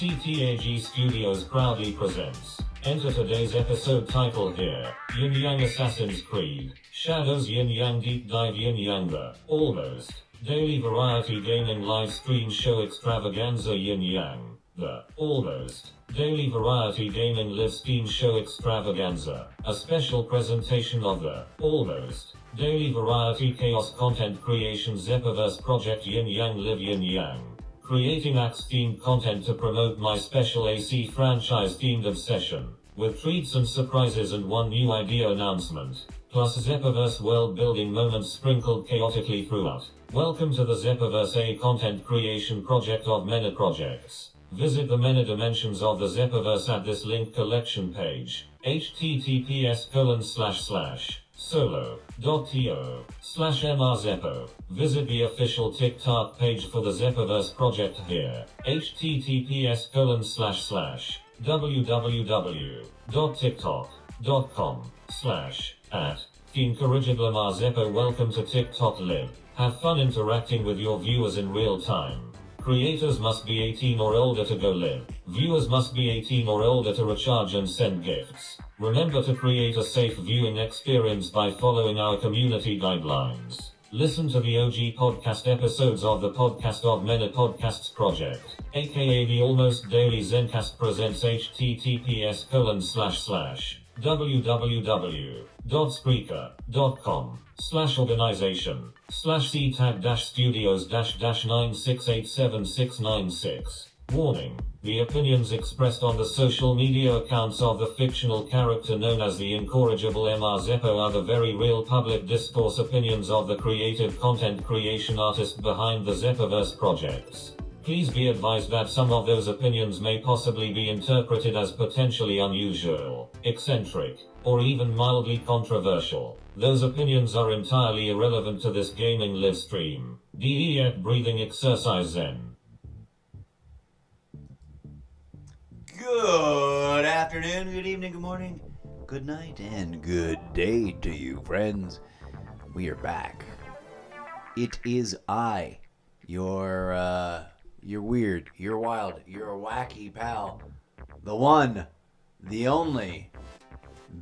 CTAG Studios proudly presents. Enter today's episode title here, Yin Yang Assassin's Creed, Shadows Yin Yang Deep Dive Yin Yang The Almost Daily Variety Gaming Live Stream Show Extravaganza Yin Yang The Almost Daily Variety Gaming Live Stream Show Extravaganza, a special presentation of the Almost Daily Variety Chaos Content Creation Zeppoverse Project Yin Yang Live Yin Yang. Creating Axe-themed content to promote my special AC franchise-themed obsession, with treats and surprises and one new idea announcement, plus Zeppoverse World Building Moments sprinkled chaotically throughout. Welcome to the Zeppoverse A content creation project of many projects. Visit the many dimensions of the Zeppoverse at this link collection page, https://solo.to/mrzeppo. Visit the official TikTok page for the Zeppoverse project here, https://www.tiktok.com/@incorrigiblemrzeppo. Welcome to TikTok Live. Have fun interacting with your viewers in real time. Creators must be 18 or older to go live. Viewers must be 18 or older to recharge and send gifts. Remember to create a safe viewing experience by following our community guidelines. Listen to the OG podcast episodes of the Podcast of Many Podcasts project, aka the Almost Daily Zencast presents https://www.spreaker.com/organization/ctag-studios-9687696. Warning. The opinions expressed on the social media accounts of the fictional character known as the incorrigible Mr. Zeppo are the very real public discourse opinions of the creative content creation artist behind the Zeppoverse projects. Please be advised that some of those opinions may possibly be interpreted as potentially unusual, eccentric, or even mildly controversial. Those opinions are entirely irrelevant to this gaming live stream. DEF breathing exercise Zen. Good afternoon, good evening, good morning, good night, and good day to you, friends. We are back. It is I, your weird, your wild, your wacky pal, the one, the only,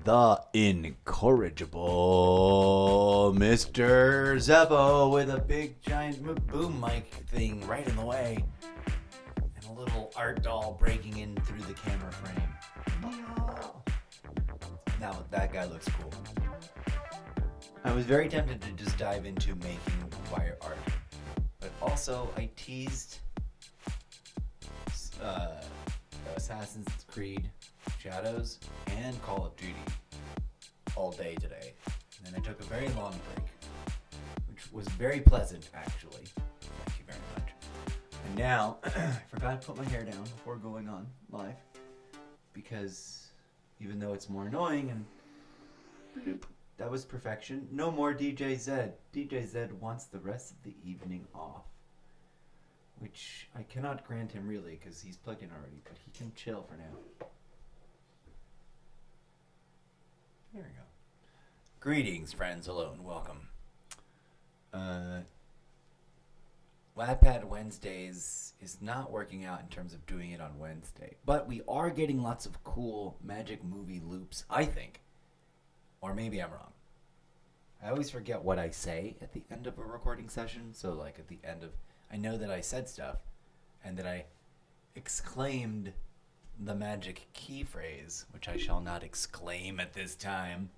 the incorrigible Mr. Zeppo with a big giant boom mic thing right in the way. A little art doll breaking in through the camera frame. Now that guy looks cool. I was very tempted to just dive into making wire art, but also I teased Assassin's Creed Shadows and Call of Duty all day today. And then I took a very long break, which was very pleasant actually. Thank you very much. And now, I forgot to put my hair down before going on live, because even though it's more annoying and that was perfection, no more DJ Zed. DJ Zed wants the rest of the evening off, which I cannot grant him really because he's plugged in already, but he can chill for now. There we go. Greetings, friends. Hello and welcome. Wattpad Wednesdays is not working out in terms of doing it on Wednesday, but we are getting lots of cool magic movie loops, I think. Or maybe I'm wrong. I always forget what I say at the end of a recording session, so like at the end of, I know that I said stuff, and that I exclaimed the magic key phrase, which I shall not exclaim at this time.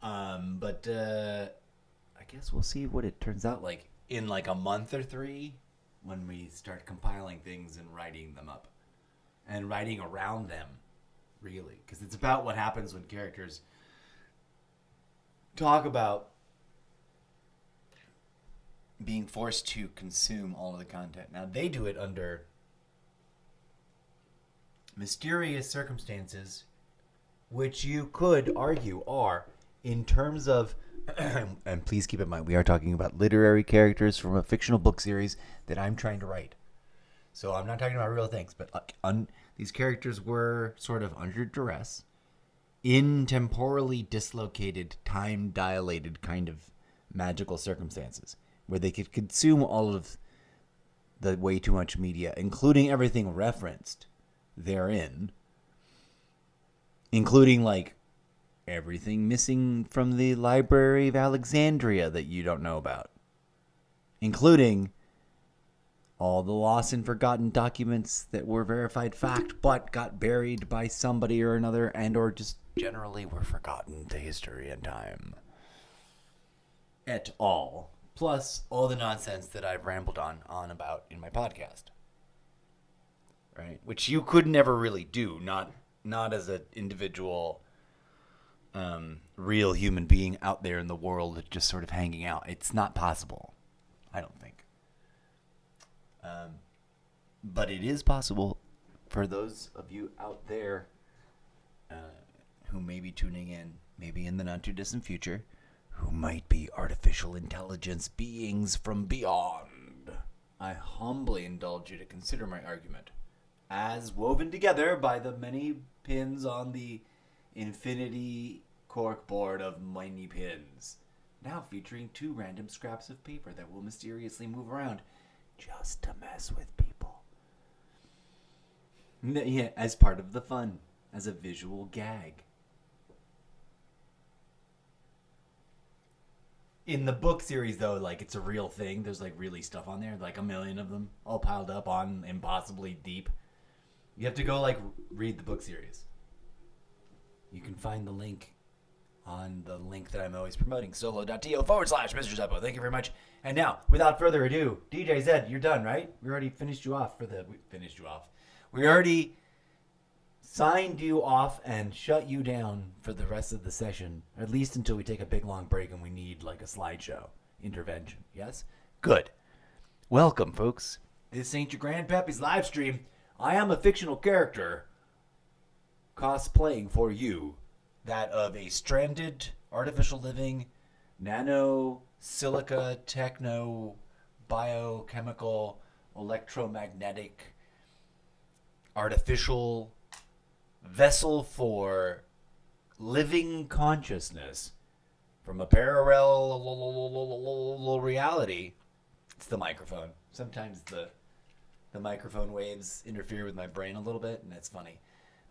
But I guess we'll see what it turns out like in like a month or 3 when we start compiling things and writing them up and writing around them, really, because it's about what happens when characters talk about being forced to consume all of the content. Now they do it under mysterious circumstances, which you could argue are, in terms of and please keep in mind, we are talking about literary characters from a fictional book series that I'm trying to write. So I'm not talking about real things, but these characters were sort of under duress, in temporally dislocated, time-dilated kind of magical circumstances, where they could consume all of the way too much media, including everything referenced therein, including like everything missing from the Library of Alexandria that you don't know about, including all the lost and forgotten documents that were verified fact but got buried by somebody or another, and or just generally were forgotten to history and time. Et al. Plus all the nonsense that I've rambled on about in my podcast. Right? Which you could never really do, not as an individual real human being out there in the world just sort of hanging out. It's not possible, I don't think. But it is possible for those of you out there who may be tuning in, maybe in the not too distant future, who might be artificial intelligence beings from beyond. I humbly indulge you to consider my argument, as woven together by the many pins on the infinity corkboard of many pins, now featuring 2 random scraps of paper that will mysteriously move around just to mess with people. Yeah, as part of the fun, as a visual gag. In the book series, though, like, it's a real thing. There's, like, really stuff on there. Like, a million of them all piled up on impossibly deep. You have to go, like, read the book series. You can find the link on the link that I'm always promoting, solo.to/Mr. Zeppo. Thank you very much. And now, without further ado, DJ Zed, you're done, right? We already finished you off We already signed you off and shut you down for the rest of the session, at least until we take a big long break and we need like a slideshow intervention. Yes? Good. Welcome, folks. This ain't your Grandpappy's live stream. I am a fictional character cosplaying for you that of a stranded, artificial living, nano, silica, techno, biochemical, electromagnetic, artificial vessel for living consciousness from a parallel reality. It's the microphone. Sometimes the microphone waves interfere with my brain a little bit, and that's funny.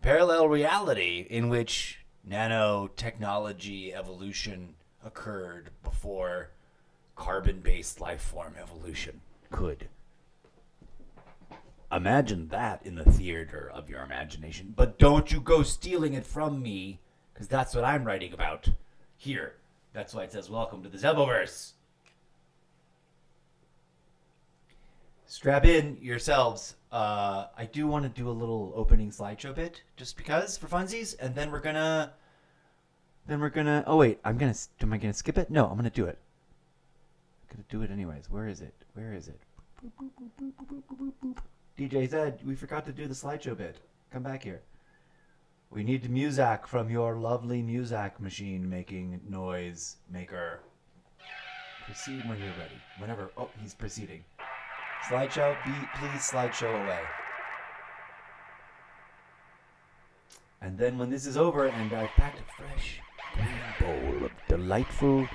Parallel reality in which nanotechnology evolution occurred before carbon-based life form evolution could. Imagine that in the theater of your imagination. But don't you go stealing it from me, because that's what I'm writing about here. That's why it says, welcome to the Zeppoverse. Strap in yourselves. I do want to do a little opening slideshow bit, just because, for funsies, and then we're gonna, oh wait, am I gonna skip it? No, I'm gonna do it. I'm gonna do it anyways. Where is it? Boop, boop, boop, boop, boop, boop, boop. DJ Zed, we forgot to do the slideshow bit. Come back here. We need the Muzak from your lovely Muzak machine making noise maker. Proceed when you're ready. Whenever. Oh, he's proceeding. Slideshow, please slideshow away. And then when this is over and I've packed a fresh green bowl of delightful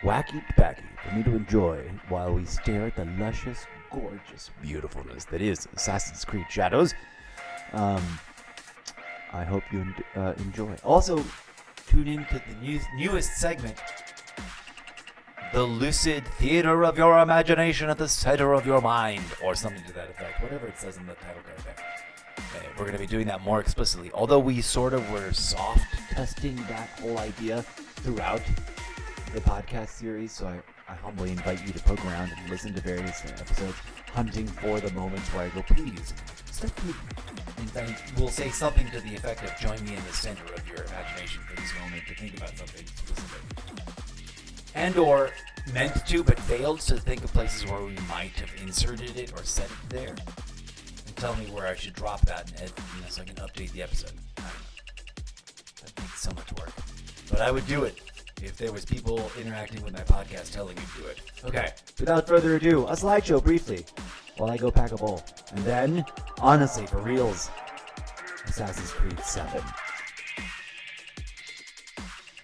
wacky tobacco for me to enjoy while we stare at the luscious, gorgeous beautifulness that is Assassin's Creed Shadows. I hope you enjoy. Also, tune in to the newest segment, The Lucid Theater of Your Imagination at the Center of Your Mind, or something to that effect, whatever it says in the title card there. Okay, we're going to be doing that more explicitly, although we sort of were soft testing that whole idea throughout the podcast series, so I humbly invite you to poke around and listen to various episodes, hunting for the moments where I go, please, stop moving. And we'll say something to the effect of, join me in the center of your imagination for this moment to think about something specific. And or meant to, but failed to think of places where we might have inserted it or set it there. And tell me where I should drop that and so I can update the episode. I don't know. That takes so much work. But I would do it if there was people interacting with my podcast telling me to do it. Okay, without further ado, a slideshow briefly while I go pack a bowl. And then, honestly, for reals, Assassin's Creed 7.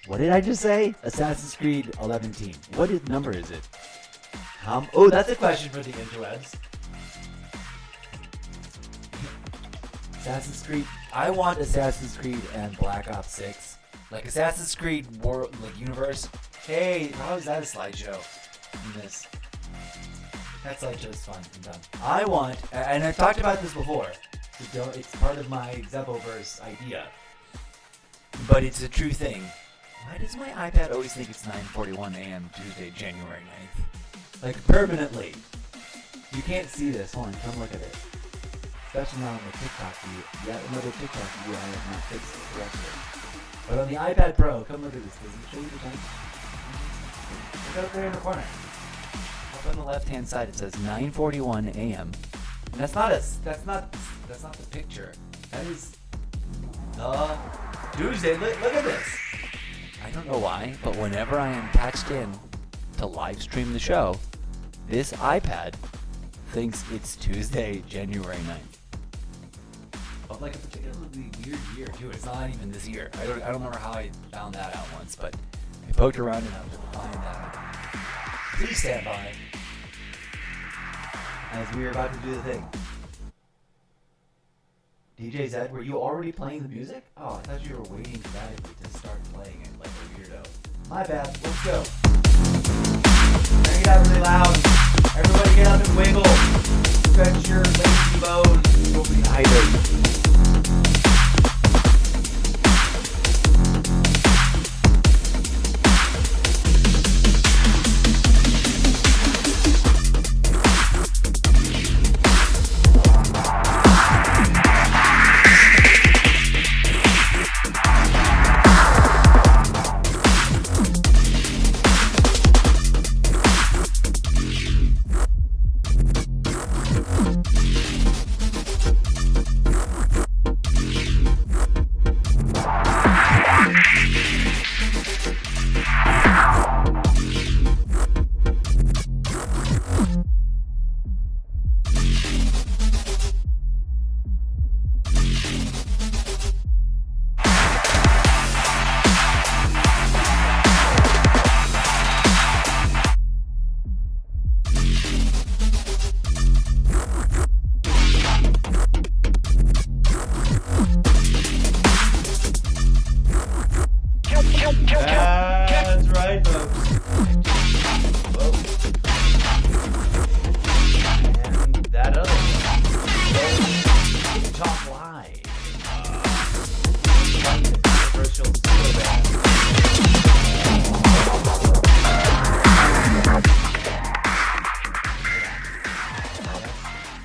What did I just say? Assassin's Creed 11. What number is it? Oh, that's a question for the interwebs. Assassin's Creed. I want Assassin's Creed and Black Ops 6. Like Assassin's Creed World, like universe. Hey, how is that a slideshow? In this. That slideshow is fun and done. I want, and I've talked about this before. It's part of my Zeppoverse idea. But it's a true thing. Why does my iPad always think it's 9:41 a.m. Tuesday, January 9th? Like, permanently. You can't see this. Hold on, come look at it. Especially not on the TikTok view. Yet another TikTok view I have not fixed correctly. But on the iPad Pro, come look at this. Does it show you the time? Look up there in the corner. Up on the left-hand side, it says 9:41 a.m. And that's not the picture. That is the Tuesday. Look at this. I don't know why, but whenever I am patched in to live stream the show, this iPad thinks it's Tuesday, January 9th. But like a particularly weird year too. It's not even this year. I don't remember how I found that out once, but I poked around and I was able to find that. Please stand by as we are about to do the thing. DJ Zed, were you already playing the music? Oh, I thought you were waiting for that to start playing it like a weirdo. My bad. Let's go. Turn it out really loud. Everybody get up and wiggle. Stretch your lazy bones. Go be hydrated. That's right, folks. Whoa. And that other one. Talk live. Controversial skill band.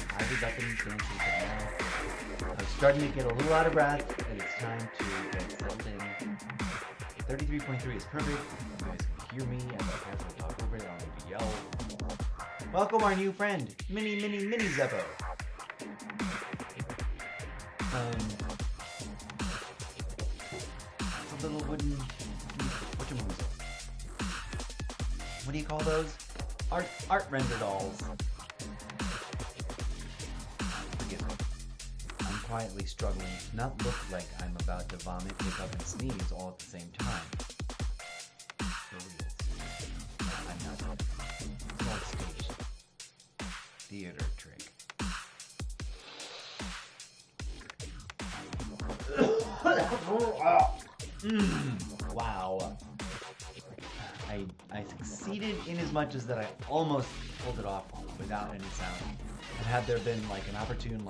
I was up in fancy, but now I'm starting to get a little out of breath, and it's time to get settled in. 33.3 is perfect. You guys can hear me as I have to talk over it. I don't need to yell. Welcome our new friend, Mini Zeppo. It's a little wooden. What do you call those? Art render dolls. Forgive me. I'm quietly struggling to not look like I'm about to vomit, hiccup, and sneeze all at the same time. For real. I'm not. It's all staged. Theater trick. Wow. I succeeded in as much as that I almost pulled it off without any sound. And had there been like an opportune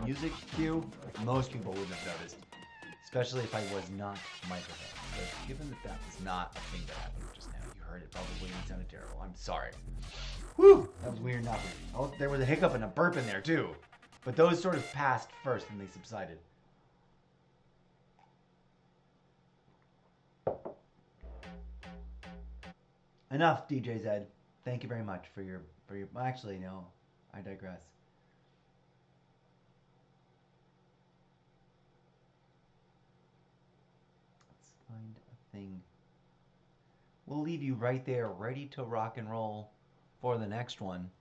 music cue, most people wouldn't have noticed. Especially if I was not microphone. But given that was not a thing that happened just now, you heard it probably and it sounded terrible. I'm sorry. Whew! That was weird, not weird. Oh, there was a hiccup and a burp in there too. But those sort of passed first and they subsided. Enough, DJ Zed. Thank you very much for your actually no, I digress. Let's find a thing. We'll leave you right there, ready to rock and roll for the next one.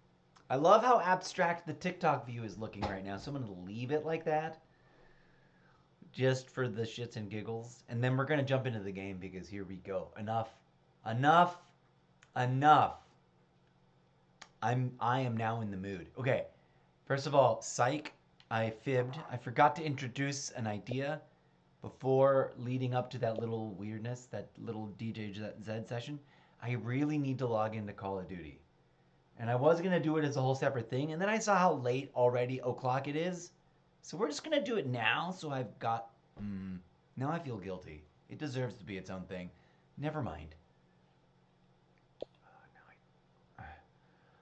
I love how abstract the TikTok view is looking right now, so I'm going to leave it like that. Just for the shits and giggles. And then we're going to jump into the game because here we go. Enough. I am now in the mood. Okay. First of all, psych. I fibbed. I forgot to introduce an idea before leading up to that little weirdness, that little DJ Zed session. I really need to log into Call of Duty. And I was going to do it as a whole separate thing. And then I saw how late already o'clock it is. So we're just going to do it now. So I've got. Now I feel guilty. It deserves to be its own thing. Never mind.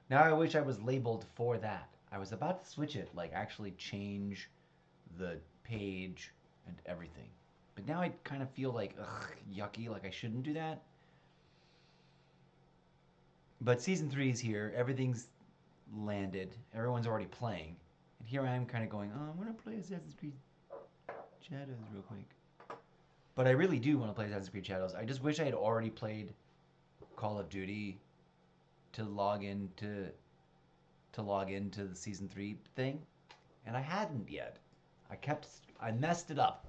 Now I wish I was labeled for that. I was about to switch it, like actually change the page and everything. But now I kind of feel like, yucky, like I shouldn't do that. But Season 3 is here. Everything's landed. Everyone's already playing. And here I am kind of going, oh, I'm going to play Assassin's Creed Shadows real quick. But I really do want to play Assassin's Creed Shadows. I just wish I had already played Call of Duty to log into the Season 3 thing. And I hadn't yet. I messed it up.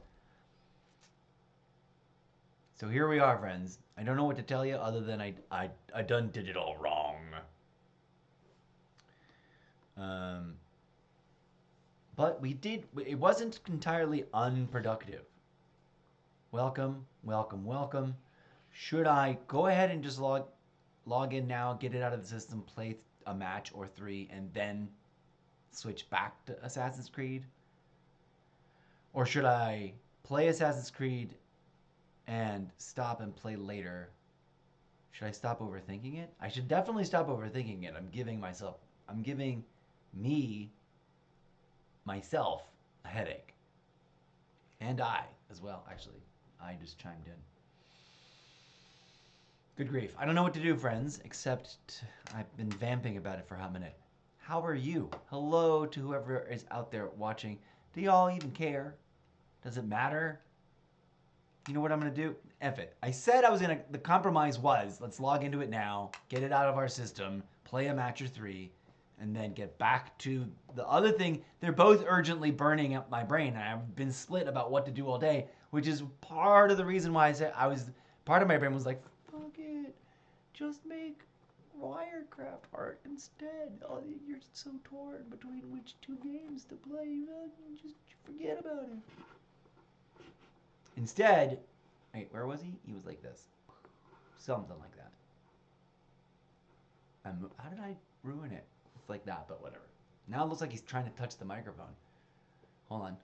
So here we are, friends. I don't know what to tell you other than I done did it all wrong. But we did. It wasn't entirely unproductive. Welcome, welcome, welcome. Should I go ahead and just log in now, get it out of the system, play a match or 3, and then switch back to Assassin's Creed? Or should I play Assassin's Creed and stop and play later? Should I stop overthinking it? I should definitely stop overthinking it. I'm giving myself a headache. And I as well, actually. I just chimed in. Good grief. I don't know what to do, friends, except I've been vamping about it for a hot minute. How are you? Hello to whoever is out there watching. Do y'all even care? Does it matter? You know what I'm going to do? F it. I said I was going to... The compromise was, let's log into it now, get it out of our system, play a match or 3, and then get back to the other thing. They're both urgently burning up my brain, and I've been split about what to do all day, which is part of the reason why I said part of my brain was like, fuck it, just make Wirecraft art instead. Oh, you're so torn between which 2 games to play, just forget about it. Instead, wait, where was he? He was like this. Something like that. How did I ruin it? It's like that, but whatever. Now it looks like he's trying to touch the microphone. Hold on.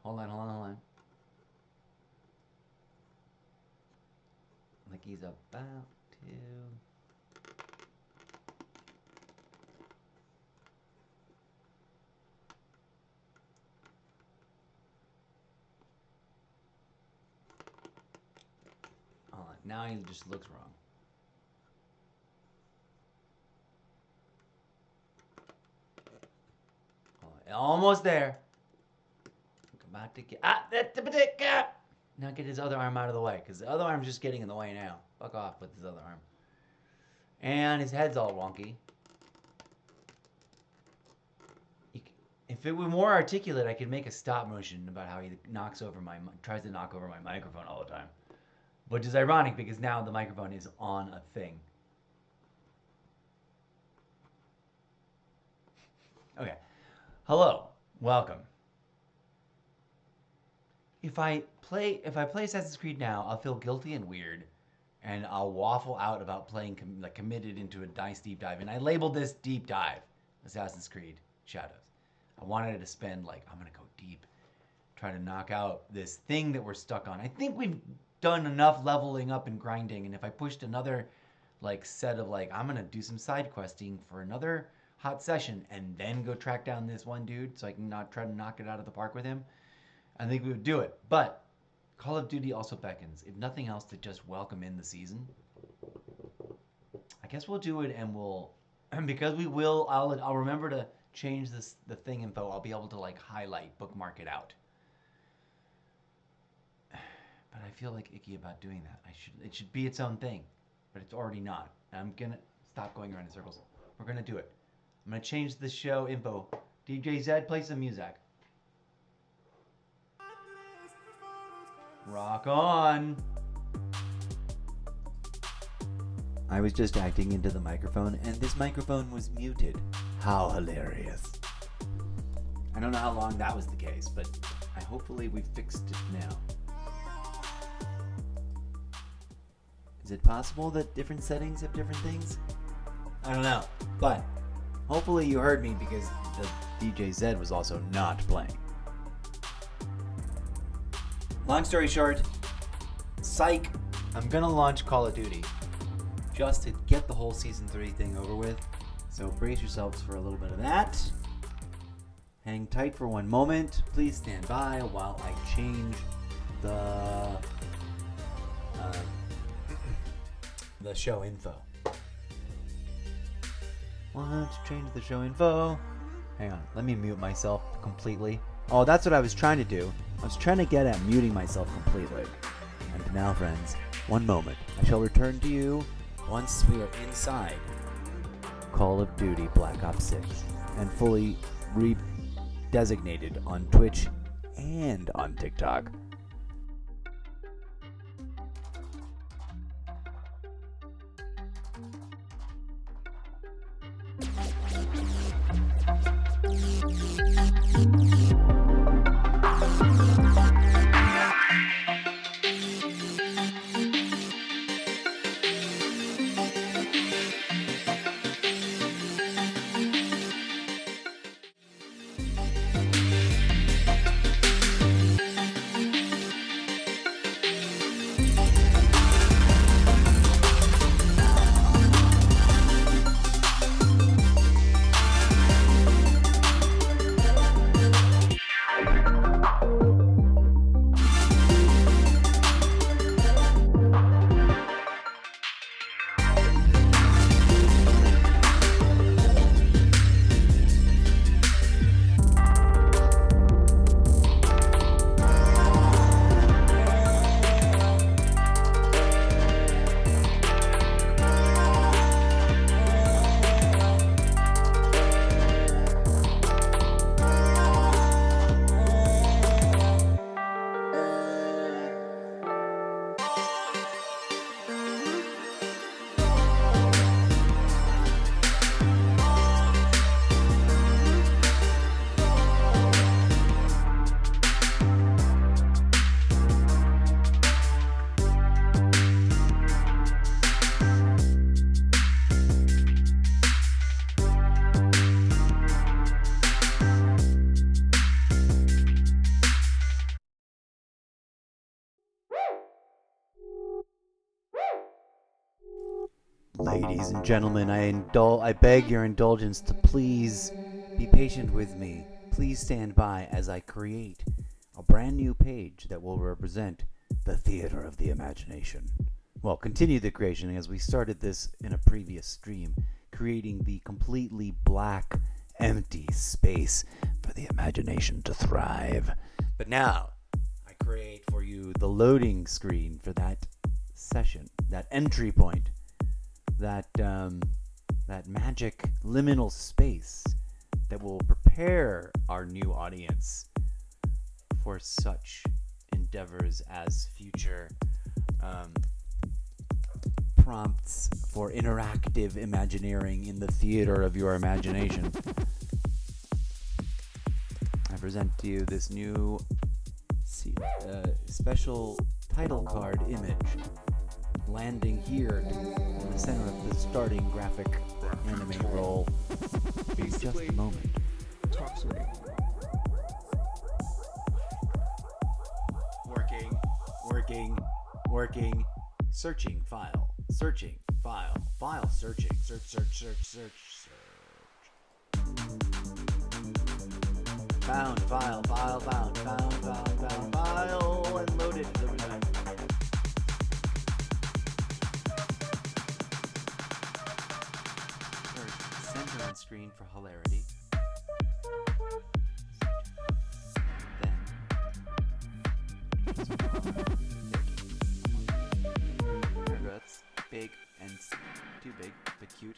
Like he's about to... Hold on. Now he just looks wrong. Almost there. About to get... Now get his other arm out of the way, because the other arm's just getting in the way now. Fuck off with his other arm. And his head's all wonky. If it were more articulate, I could make a stop motion about how he tries to knock over my microphone all the time. Which is ironic, because now the microphone is on a thing. Okay. Hello. Welcome. If I play Assassin's Creed now, I'll feel guilty and weird, and I'll waffle out about playing committed into a nice deep dive. And I labeled this deep dive, Assassin's Creed Shadows. I wanted to spend I'm gonna go deep, try to knock out this thing that we're stuck on. I think we've done enough leveling up and grinding, and if I pushed another set of I'm gonna do some side questing for another hot session and then go track down this one dude so I can not try to knock it out of the park with him, I think we would do it. But Call of Duty also beckons, if nothing else, to just welcome in the season. I guess we'll do it, and because we will, I'll remember to change the thing info. I'll be able to highlight, bookmark it out. But I feel icky about doing that. It should be its own thing, but it's already not. I'm gonna stop going around in circles. We're gonna do it. I'm gonna change the show info. DJ Zed, play some music. Rock on. I was just acting into the microphone, and this microphone was muted. How hilarious. I don't know how long that was the case, but hopefully we fixed it now. Is it possible that different settings have different things? I don't know, but hopefully you heard me because the DJ Zed was also not playing. Long story short, psych, I'm gonna launch Call of Duty just to get the whole Season 3 thing over with. So brace yourselves for a little bit of that. Hang tight for one moment. Please stand by while I change the show info. Want to change the show info? Hang on, let me mute myself completely. Oh, that's what I was trying to do. I was trying to get at muting myself completely. And now, friends, one moment. I shall return to you once we are inside Call of Duty Black Ops 6 and fully redesignated on Twitch and on TikTok. Ladies and gentlemen, I beg your indulgence to please be patient with me. Please stand by as I create a brand new page that will represent the theater of the imagination. Well, continue the creation as we started this in a previous stream, creating the completely black, empty space for the imagination to thrive. But now, I create for you the loading screen for that session, that entry point, that magic liminal space that will prepare our new audience for such endeavors as future prompts for interactive imagineering in the theater of your imagination. I present to you this new special title card image landing here in the center of the starting graphic anime roll. In just a moment. Talk to me. Working. Searching file. Searching. Search. Found file. And loaded. Center on screen for hilarity. Then that's big and too big, but cute.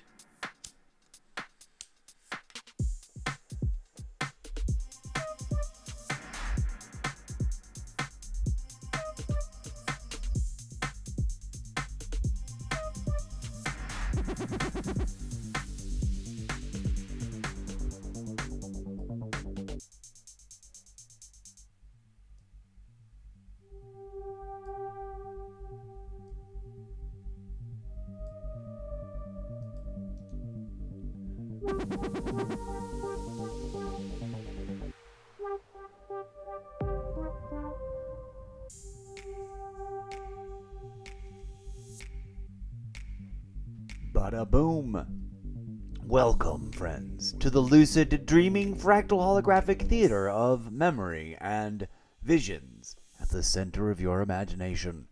Bada boom. Welcome, friends, to the lucid, dreaming, fractal holographic theater of memory and visions at the center of your imagination.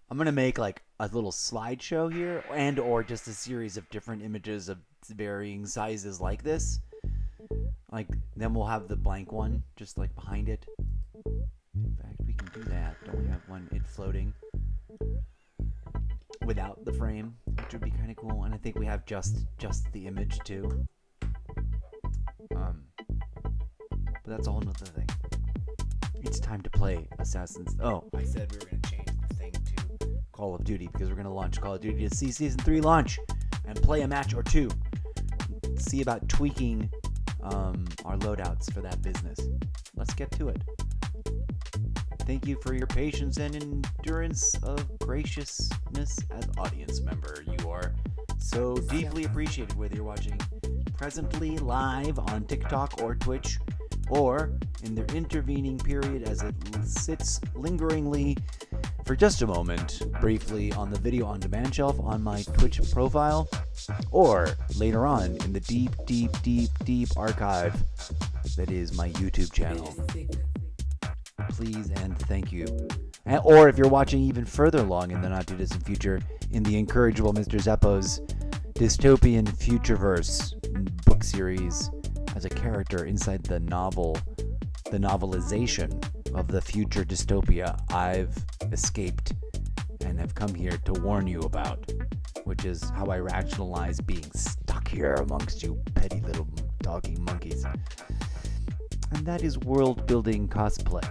I'm going to make like a little slideshow here and or just a series of different images of varying sizes like this. Like, then we'll have the blank one just like behind it. In fact, we can do that. Don't we have it floating without the frame, which would be kind of cool. And I think we have just the image too. But that's a whole nother thing. It's time to play Assassin's. Oh, I said we were going to change the thing to Call of Duty because we're going to launch Call of Duty to see Season 3 launch and play a match or two. See about tweaking our loadouts for that business. Let's get to it. Thank you for your patience and endurance of graciousness as audience member. You are so deeply appreciated whether you're watching presently live on TikTok or Twitch, or in their intervening period as it sits lingeringly for just a moment, briefly on the video on demand shelf on my Twitch profile, or later on in the deep archive that is my YouTube channel. Please and thank you. Or if you're watching even further along in the not too distant future, in the incorrigible Mr. Zeppo's dystopian futureverse book series as a character inside the novelization of the future dystopia I've escaped and have come here to warn you about, which is how I rationalize being stuck here amongst you petty little talking monkeys. And that is world building cosplay.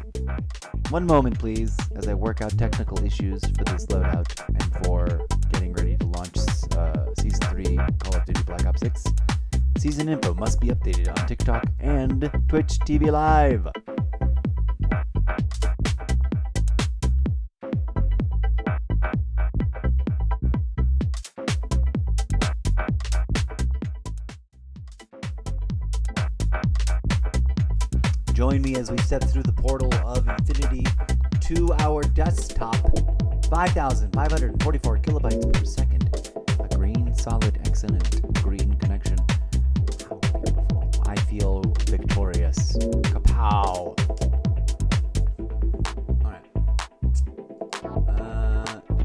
One moment, please, as I work out technical issues for this loadout and for getting ready to launch Season 3 Call of Duty Black Ops 6. Season info must be updated on TikTok and Twitch TV Live. Join me as we step through the portal of infinity to our desktop. 5,544 kilobytes per second. A green, solid, excellent green connection. How beautiful. I feel victorious. Kapow. Alright.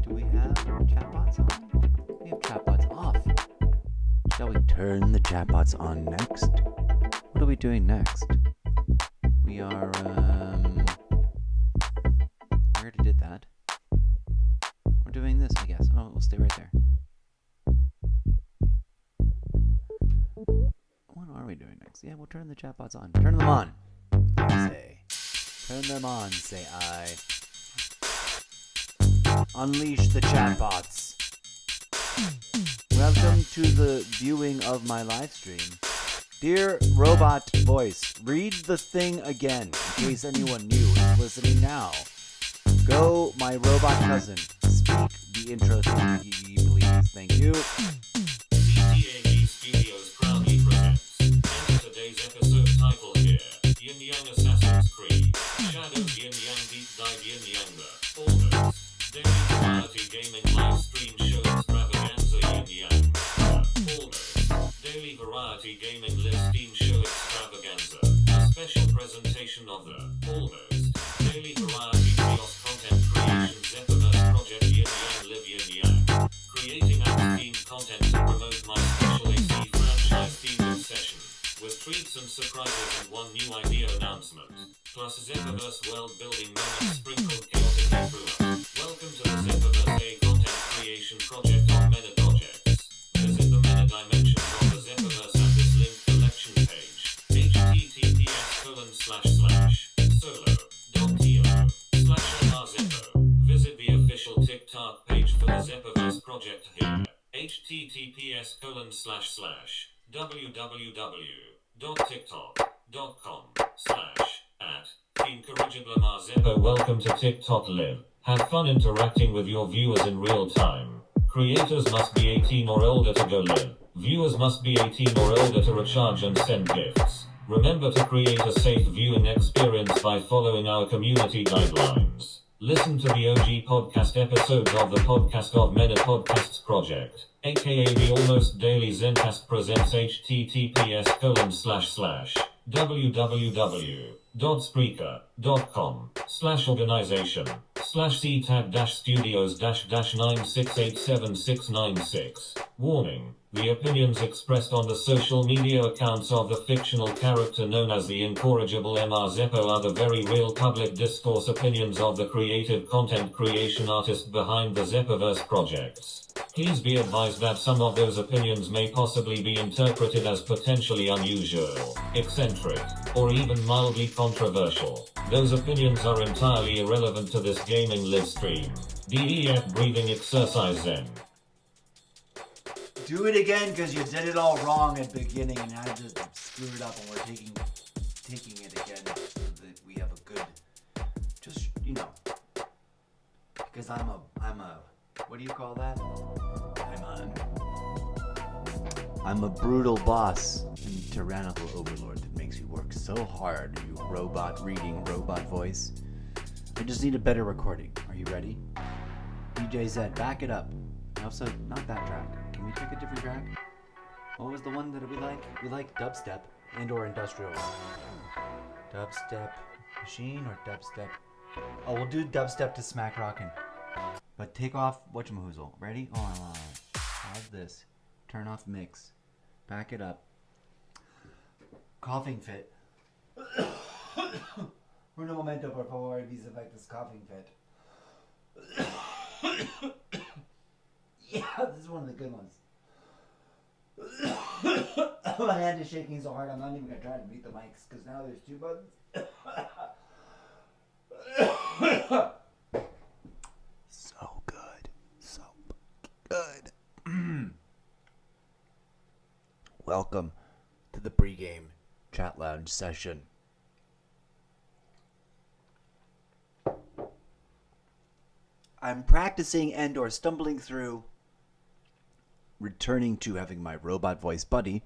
Do we have chatbots on? We have chatbots off. Shall we turn the chatbots on next? What are we doing next? We are, we already did that. We're doing this, I guess. Oh, we'll stay right there. What are we doing next? Yeah, we'll turn the chatbots on. Turn them on, I say. Turn them on, say I. Unleash the chatbots. Welcome to the viewing of my live stream. Dear robot voice, read the thing again, in case anyone new is listening now. Go, my robot cousin. Speak the intro thing, please. Thank you. CTAG Studios proudly presents. Enter today's episode title here. Yin Yang Assassin's Creed. Shadows Yin Yang Deep Dive Yin Yanga. Almost. Daily variety gaming live stream show extravaganza Yin Yang. Almost. Daily variety gaming live stream show extravaganza. A special presentation of the Almost Daily Variety Chaos Content Creation Zeppoverse Project Yin Yang Live Yin Yang. Creating out-themed content to promote my special AC franchise themed obsession. With treats and surprises and one new idea announcement. Plus Zeppoverse World Building Moments sprinkled chaotically throughout. Welcome to the Zeppoverse A content creation project on meta projects. Visit the meta dimensions of the Zeppoverse at this link collection page. https://solo.to/mrzeppo. Visit the official TikTok page for the Zeppoverse project here. https://www.tiktok.com/@incorrigiblemrzeppo. Welcome to TikTok Live. Have fun interacting with your viewers in real time. Creators must be 18 or older to go live. Viewers must be 18 or older to recharge and send gifts. Remember to create a safe viewing experience by following our community guidelines. Listen to the OG podcast episodes of the Podcast of Many Podcasts project, aka the Almost Daily Zencast presents https://www.spreaker.com/organization/c-studios-9687696. Warning. The opinions expressed on the social media accounts of the fictional character known as the incorrigible Mr. Zeppo are the very real public discourse opinions of the creative content creation artist behind the Zeppoverse projects. Please be advised that some of those opinions may possibly be interpreted as potentially unusual, eccentric, or even mildly controversial. Those opinions are entirely irrelevant to this gaming live stream. DEF breathing exercise then. Do it again, because you did it all wrong at the beginning and I just screwed it up, and we're taking it again so that we have a good, just, because I'm a, what do you call that? I'm a brutal boss and tyrannical overlord that makes you work so hard, you robot reading robot voice. I just need a better recording. Are you ready? DJ Zed, back it up. Also, not that track. Can we pick a different track? What was the one that we like? We like dubstep and or industrial. Dubstep machine or dubstep? Oh, we'll do dubstep to smack rockin'. But take off whatchamahoozle. Ready? Oh, how's this? Turn off mix. Back it up. Coughing fit. Un momento, por favor, these effects coughing fit. Yeah, this is one of the good ones. My hand is shaking so hard I'm not even going to try to beat the mics because now there's two buttons. So good. So good. Welcome to the pregame chat lounge session. I'm practicing and or stumbling through returning to having my robot voice buddy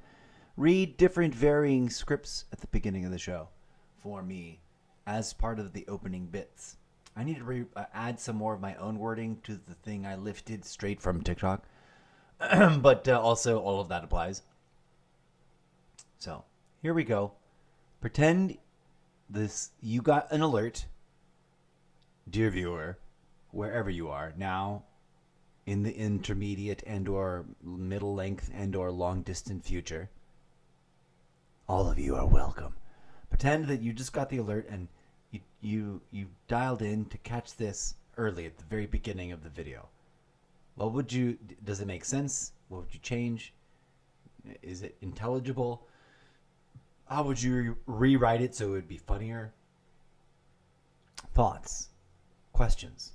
read different varying scripts at the beginning of the show for me as part of the opening bits. I need to add some more of my own wording to the thing I lifted straight from TikTok. But also all of that applies. So here we go. Pretend you got an alert, dear viewer, wherever you are now, in the intermediate and or middle length and or long distant future. All of you are welcome. Pretend that you just got the alert and you dialed in to catch this early at the very beginning of the video. Does it make sense? What would you change? Is it intelligible? How would you rewrite it so it would be funnier? Thoughts, questions,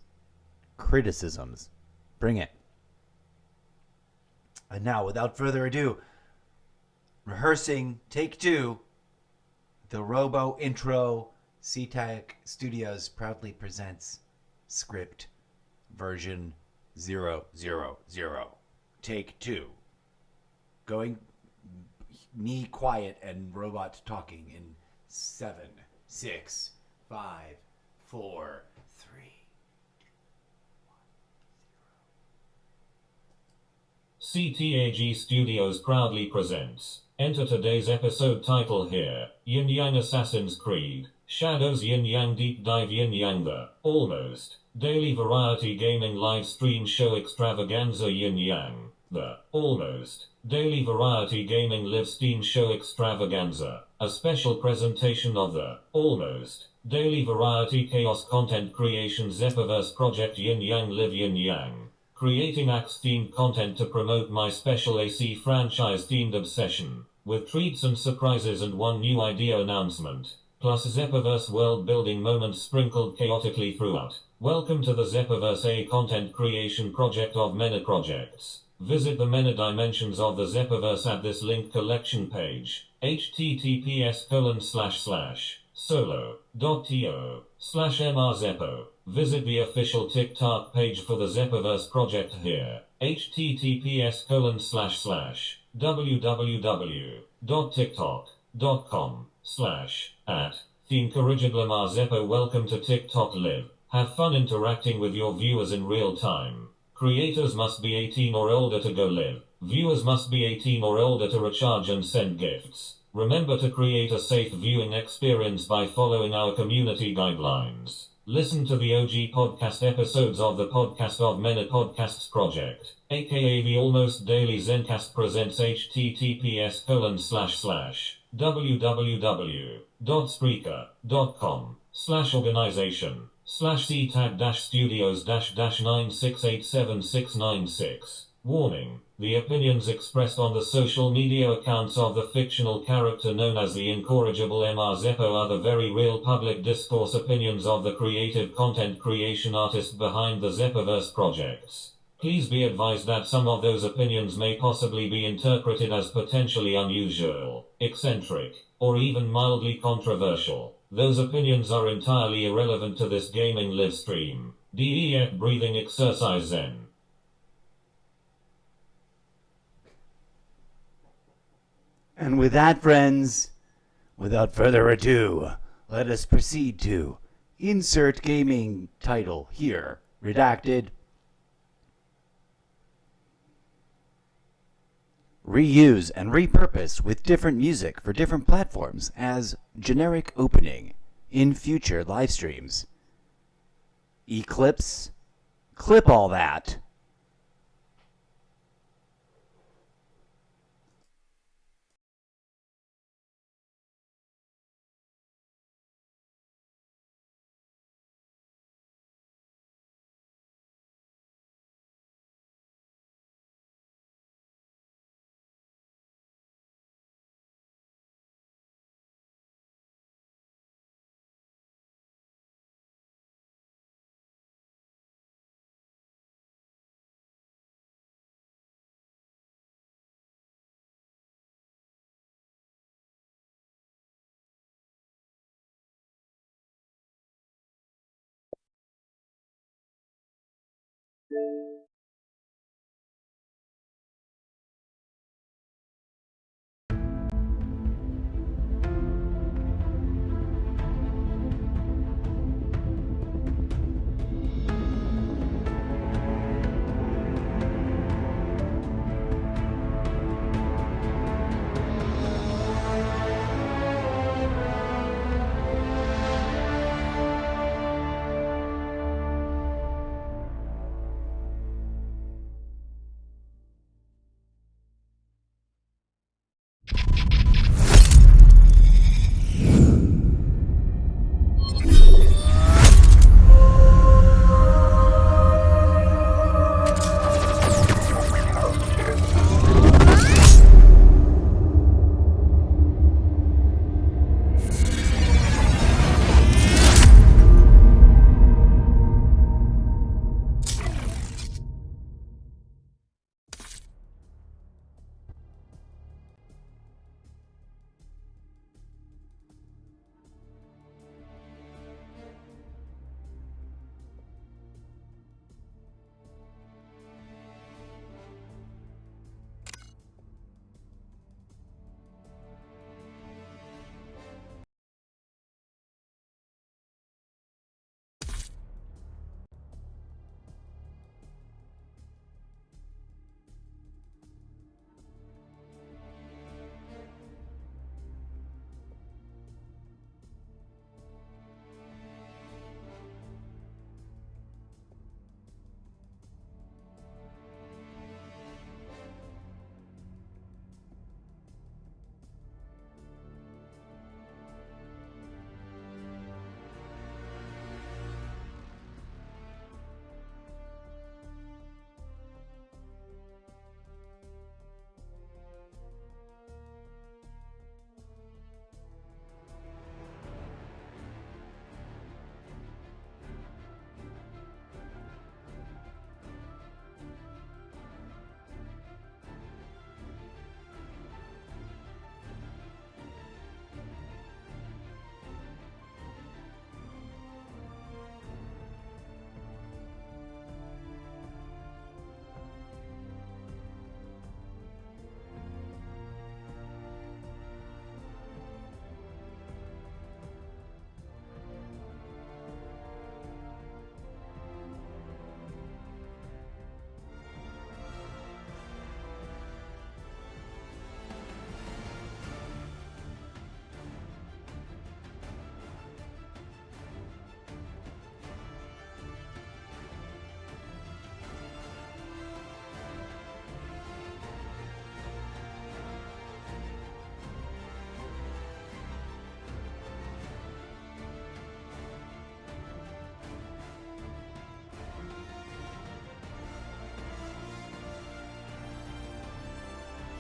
criticisms. Bring it. And now, without further ado, rehearsing take 2, the Robo Intro CTAC Studios proudly presents script version 000. Take 2. Going me quiet and robot talking in 7, 6, 5, 4, 3. CTAG Studios proudly presents. Enter today's episode title here. Yin Yang Assassin's Creed. Shadows Yin Yang Deep Dive Yin Yang The Almost Daily Variety Gaming Live Stream Show Extravaganza Yin Yang The Almost Daily Variety Gaming Live Stream Show Extravaganza. A special presentation of the Almost Daily Variety Chaos Content Creation Zeppoverse Project Yin Yang Live Yin Yang. Creating Axe-themed content to promote my special AC franchise-themed obsession, with treats and surprises and one new idea announcement, plus Zeppoverse World Building Moments sprinkled chaotically throughout. Welcome to the Zeppoverse A content creation project of many projects. Visit the many dimensions of the Zeppoverse at this link collection page, https://solo.to/mrzeppo. Visit the official TikTok page for the Zeppoverse project here, https:// www.tiktok.com/@ThemeCorrigidlamar Zeppo. Welcome to TikTok Live. Have fun interacting with your viewers in real time. Creators must be 18 or older to go live. Viewers must be 18 or older to recharge and send gifts. Remember to create a safe viewing experience by following our community guidelines. Listen to the OG podcast episodes of the Podcast of Many Podcasts project, aka the Almost Daily Zencast presents https://www.spreaker.com/organization/ctag-studios-9687696. Warning. The opinions expressed on the social media accounts of the fictional character known as the incorrigible Mr. Zeppo are the very real public discourse opinions of the creative content creation artist behind the Zeppoverse projects. Please be advised that some of those opinions may possibly be interpreted as potentially unusual, eccentric, or even mildly controversial. Those opinions are entirely irrelevant to this gaming live stream. DEF breathing exercise Zen. And with that, friends, without further ado, let us proceed to insert gaming title here, redacted. Reuse and repurpose with different music for different platforms as generic opening in future live streams. Eclipse, clip all that.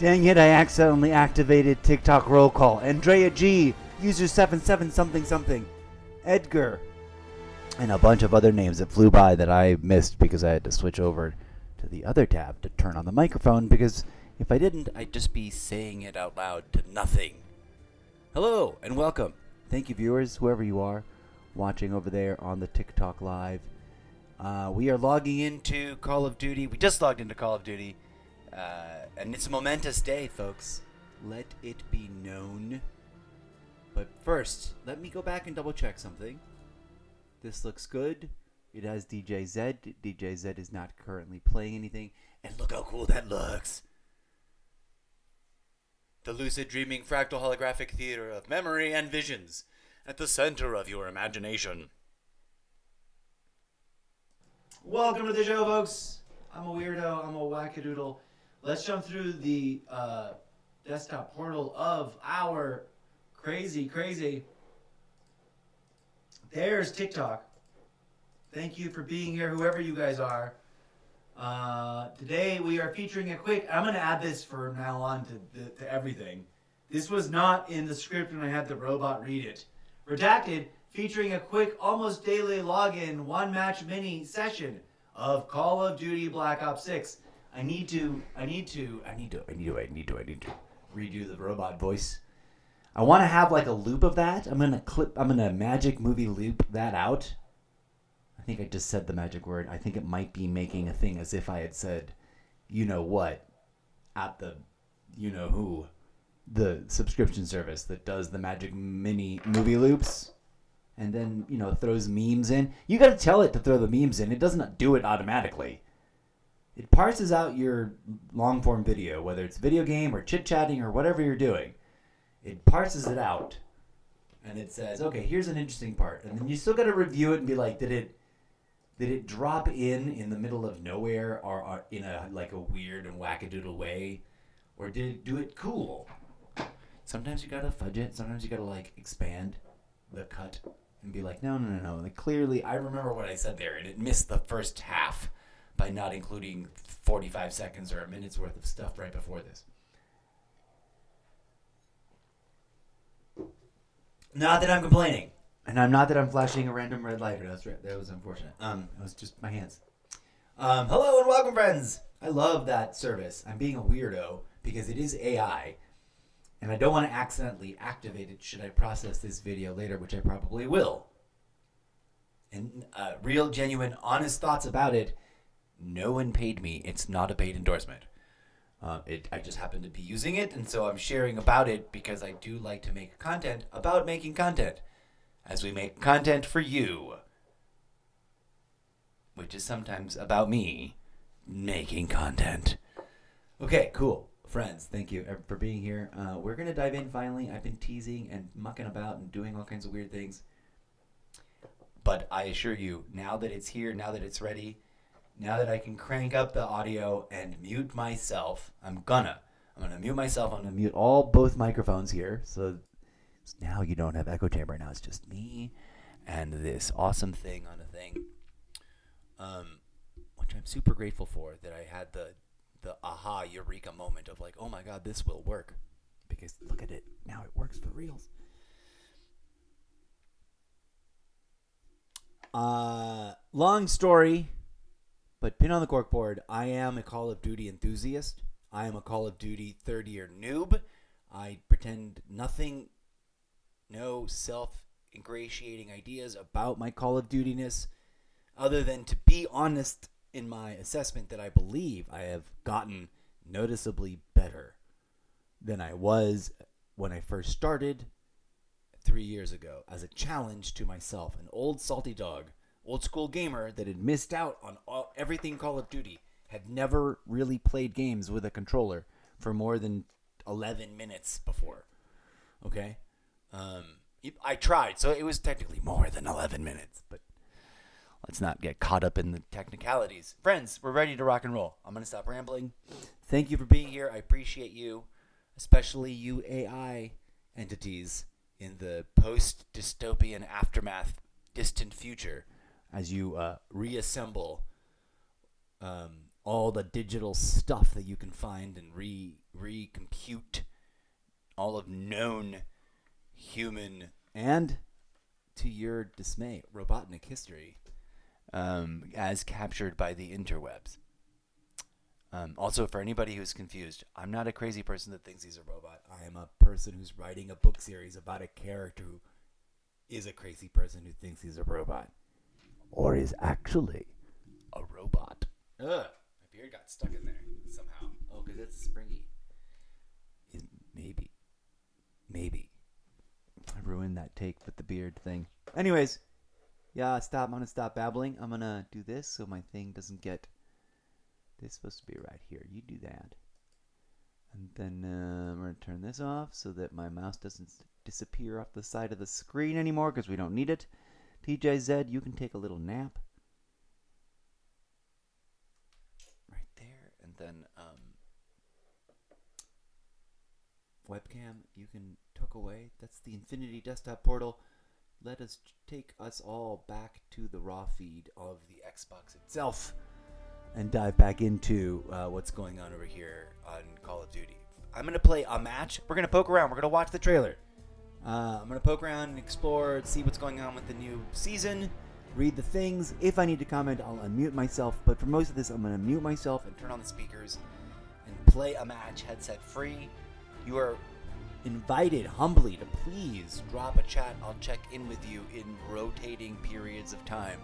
Dang it, I accidentally activated TikTok roll call. Andrea G, user 77 something something. Edgar. And a bunch of other names that flew by that I missed because I had to switch over to the other tab to turn on the microphone, because if I didn't, I'd just be saying it out loud to nothing. Hello and welcome. Thank you, viewers, whoever you are, watching over there on the TikTok Live. We are logging into Call of Duty. We just logged into Call of Duty. And it's a momentous day, folks. Let it be known. But first, let me go back and double check something. This looks good. It has DJ Z. DJ Z is not currently playing anything. And look how cool that looks. The lucid dreaming fractal holographic theater of memory and visions at the center of your imagination. Welcome to the show, folks. I'm a weirdo. I'm a wackadoodle. Let's jump through the desktop portal of our crazy. There's TikTok. Thank you for being here, whoever you guys are. Today we are featuring a quick. I'm going to add this from now on to everything. This was not in the script when I had the robot read it. Redacted, featuring a quick, almost daily login, one-match mini session of Call of Duty Black Ops 6. I need to redo the robot voice. I want to have like a loop of that. I'm gonna magic movie loop that out. I think I just said the magic word. I think it might be making a thing as if I had said, you know what, at the, you know who, the subscription service that does the magic mini movie loops. And then, throws memes in. You gotta tell it to throw the memes in. It doesn't do it automatically. It parses out your long-form video, whether it's video game or chit-chatting or whatever you're doing. It parses it out, and it says, okay, here's an interesting part. And then you still got to review it and be like, did it drop in the middle of nowhere or in a weird and wackadoodle way? Or did it do it cool? Sometimes you got to fudge it. Sometimes you got to, expand the cut and be like, no. Clearly, I remember what I said there, and it missed the first half by not including 45 seconds or a minute's worth of stuff right before this. Not that I'm complaining. And not that I'm flashing a random red lighter. That's right. That was unfortunate. It was just my hands. Hello and welcome, friends. I love that service. I'm being a weirdo because it is AI. And I don't want to accidentally activate it should I process this video later, which I probably will. And real, genuine, honest thoughts about it. No one paid me. It's not a paid endorsement. I just happen to be using it, and so I'm sharing about it because I do like to make content about making content, as we make content for you, which is sometimes about me making content. Okay, cool. Friends, thank you for being here. We're going to dive in finally. I've been teasing and mucking about and doing all kinds of weird things. But I assure you, now that it's here, now that it's ready, now that I can crank up the audio and mute myself, I'm gonna mute myself. I'm gonna mute both microphones here. So now you don't have echo chamber. Now it's just me and this awesome thing on a thing, which I'm super grateful for. That I had the aha eureka moment of oh my god, this will work, because look at it now, it works for reals. Long story. But pin on the corkboard, I am a Call of Duty enthusiast. I am a Call of Duty third-year noob. I pretend nothing, no self-ingratiating ideas about my Call of Duty-ness, other than to be honest in my assessment that I believe I have gotten noticeably better than I was when I first started 3 years ago, as a challenge to myself, an old salty dog. Old school gamer that had missed out on everything Call of Duty, had never really played games with a controller for more than 11 minutes before. Okay? I tried, so it was technically more than 11 minutes, but let's not get caught up in the technicalities. Friends, we're ready to rock and roll. I'm going to stop rambling. Thank you for being here. I appreciate you, especially you AI entities in the post-dystopian aftermath distant future, as you reassemble all the digital stuff that you can find and recompute all of known human and, to your dismay, Robotnik history, as captured by the interwebs. Also, for anybody who's confused, I'm not a crazy person that thinks he's a robot. I am a person who's writing a book series about a character who is a crazy person who thinks he's a robot. Or is actually a robot. Ugh, my beard got stuck in there somehow. Oh, because it's springy. Maybe. I ruined that take with the beard thing. Anyways, yeah, I'm going to stop babbling. I'm going to do this so my thing doesn't get... This is supposed to be right here. You do that. And then I'm going to turn this off so that my mouse doesn't disappear off the side of the screen anymore because we don't need it. TJZ, you can take a little nap. Right there. And then webcam, you can tuck away. That's the Infinity Desktop Portal. Let us take us all back to the raw feed of the Xbox itself and dive back into what's going on over here on Call of Duty. I'm going to play a match. We're going to poke around. We're going to watch the trailer. I'm going to poke around and explore, see what's going on with the new season, read the things. If I need to comment, I'll unmute myself. But for most of this, I'm going to mute myself and turn on the speakers and play a match headset free. You are invited humbly to please drop a chat. I'll check in with you in rotating periods of time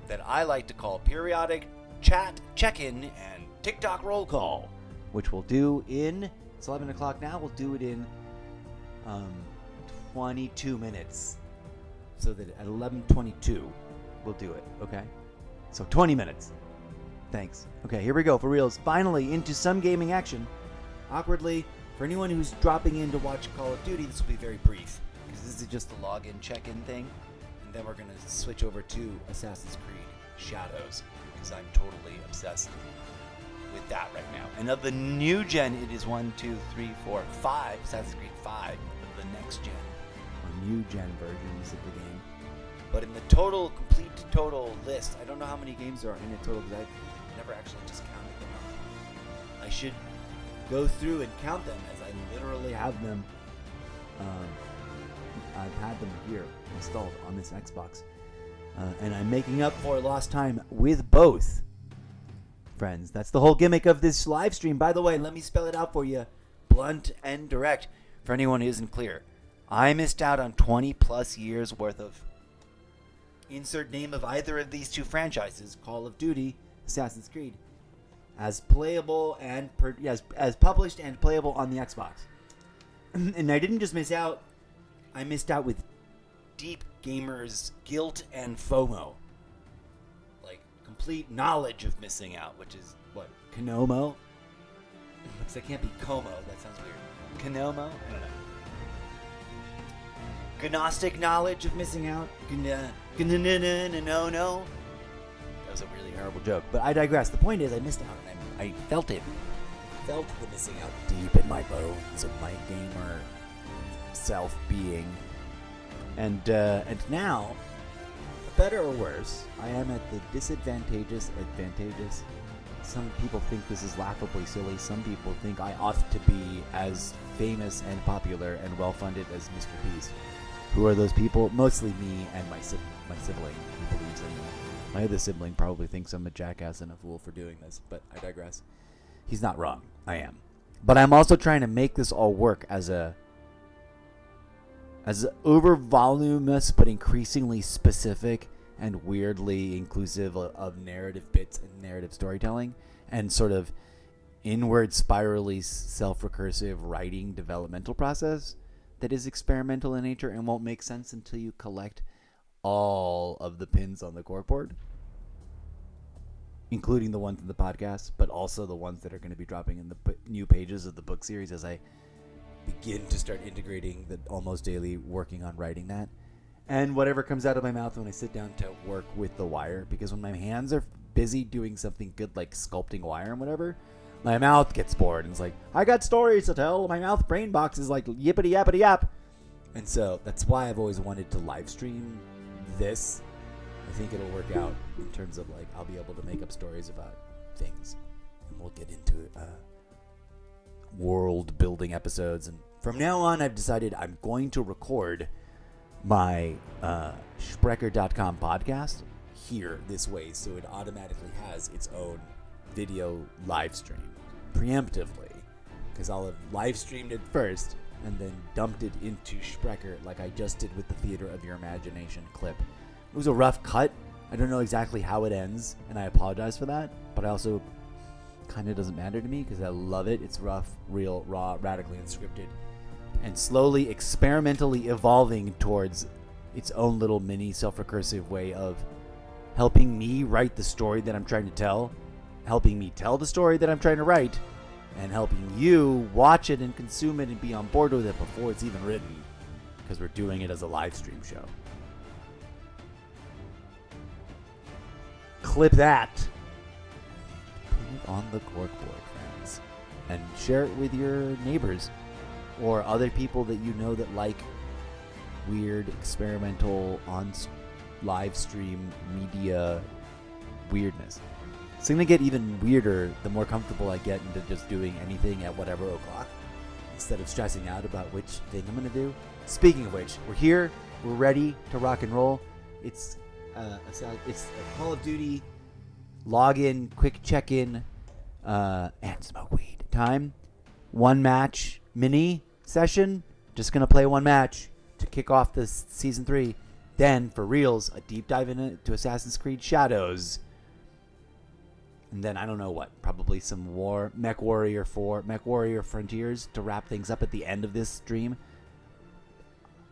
that I like to call periodic chat check-in and TikTok roll call, which we'll do in, it's 11 o'clock now, we'll do it in 22 minutes. So that at 11:22, we'll do it, okay? So 20 minutes. Thanks. Okay, here we go, for reals. Finally, into some gaming action. Awkwardly, for anyone who's dropping in to watch Call of Duty, this will be very brief, because this is just a login check-in thing, and then we're going to switch over to Assassin's Creed Shadows, because I'm totally obsessed with that right now. And of the new gen, it is 5 Assassin's Creed 5, the next gen, or new gen versions of the game. But in the complete total list, I don't know how many games there are in it total, because I've never actually just counted them up. I should go through and count them, as I literally have them. I've had them here installed on this Xbox. And I'm making up for lost time with both. Friends, that's the whole gimmick of this live stream. By the way, let me spell it out for you, blunt and direct, for anyone who isn't clear. I missed out on 20 plus years worth of insert name of either of these two franchises, Call of Duty, Assassin's Creed, as playable and as published and playable on the Xbox. And I didn't just miss out, I missed out with deep gamers' guilt and FOMO. Like, complete knowledge of missing out, which is, what, Konomo? Because that can't be Como, that sounds weird. Konomo? I don't know. Gnostic knowledge of missing out? No. That was a really horrible joke, but I digress. The point is, I missed out, and I felt it. I felt the missing out deep in my bones of my gamer self-being. And now, better or worse, I am at the advantageous. Some people think this is laughably silly. Some people think I ought to be as famous and popular and well-funded as Mr. Beast. Who are those people? Mostly me and my sibling who believes in me. My other sibling probably thinks I'm a jackass and a fool for doing this, but I digress. He's not wrong. I am. But I'm also trying to make this all work as over voluminous but increasingly specific and weirdly inclusive of narrative bits and narrative storytelling and sort of inward spirally self-recursive writing developmental process that is experimental in nature and won't make sense until you collect all of the pins on the corkboard, including the ones in the podcast, but also the ones that are going to be dropping in the new pages of the book series as I begin to start integrating the almost daily working on writing that. And whatever comes out of my mouth when I sit down to work with the wire, because when my hands are busy doing something good like sculpting wire and whatever, my mouth gets bored and it's like, I got stories to tell. My mouth brain box is like yippity yappity yap. And so that's why I've always wanted to live stream this. I think it'll work out in terms of like I'll be able to make up stories about things, and we'll get into world building episodes. And from now on, I've decided I'm going to record my Sprecher.com podcast here this way, so it automatically has its own video live stream preemptively, because I'll have live streamed it first and then dumped it into Sprecher like I just did with the Theater of Your Imagination clip. It was a rough cut. I don't know exactly how it ends, and I apologize for that, but I also kind of doesn't matter to me because I love it. It's rough, real, raw, radically unscripted, and slowly, experimentally evolving towards its own little mini self-recursive way of helping me write the story that I'm trying to tell, helping me tell the story that I'm trying to write, and helping you watch it and consume it and be on board with it before it's even written, because we're doing it as a live stream show. Clip that. Put it on the corkboard, friends, and share it with your neighbors or other people that you know that like weird, experimental, on live stream media weirdness. It's going to get even weirder the more comfortable I get into just doing anything at whatever o'clock instead of stressing out about which thing I'm going to do. Speaking of which, we're here. We're ready to rock and roll. It's a Call of Duty login, quick check-in, and smoke weed time. One match mini session. Just going to play one match to kick off this Season 3. Then, for reals, a deep dive into Assassin's Creed Shadows. And then I don't know what, probably some Mech Warrior Frontiers to wrap things up at the end of this stream.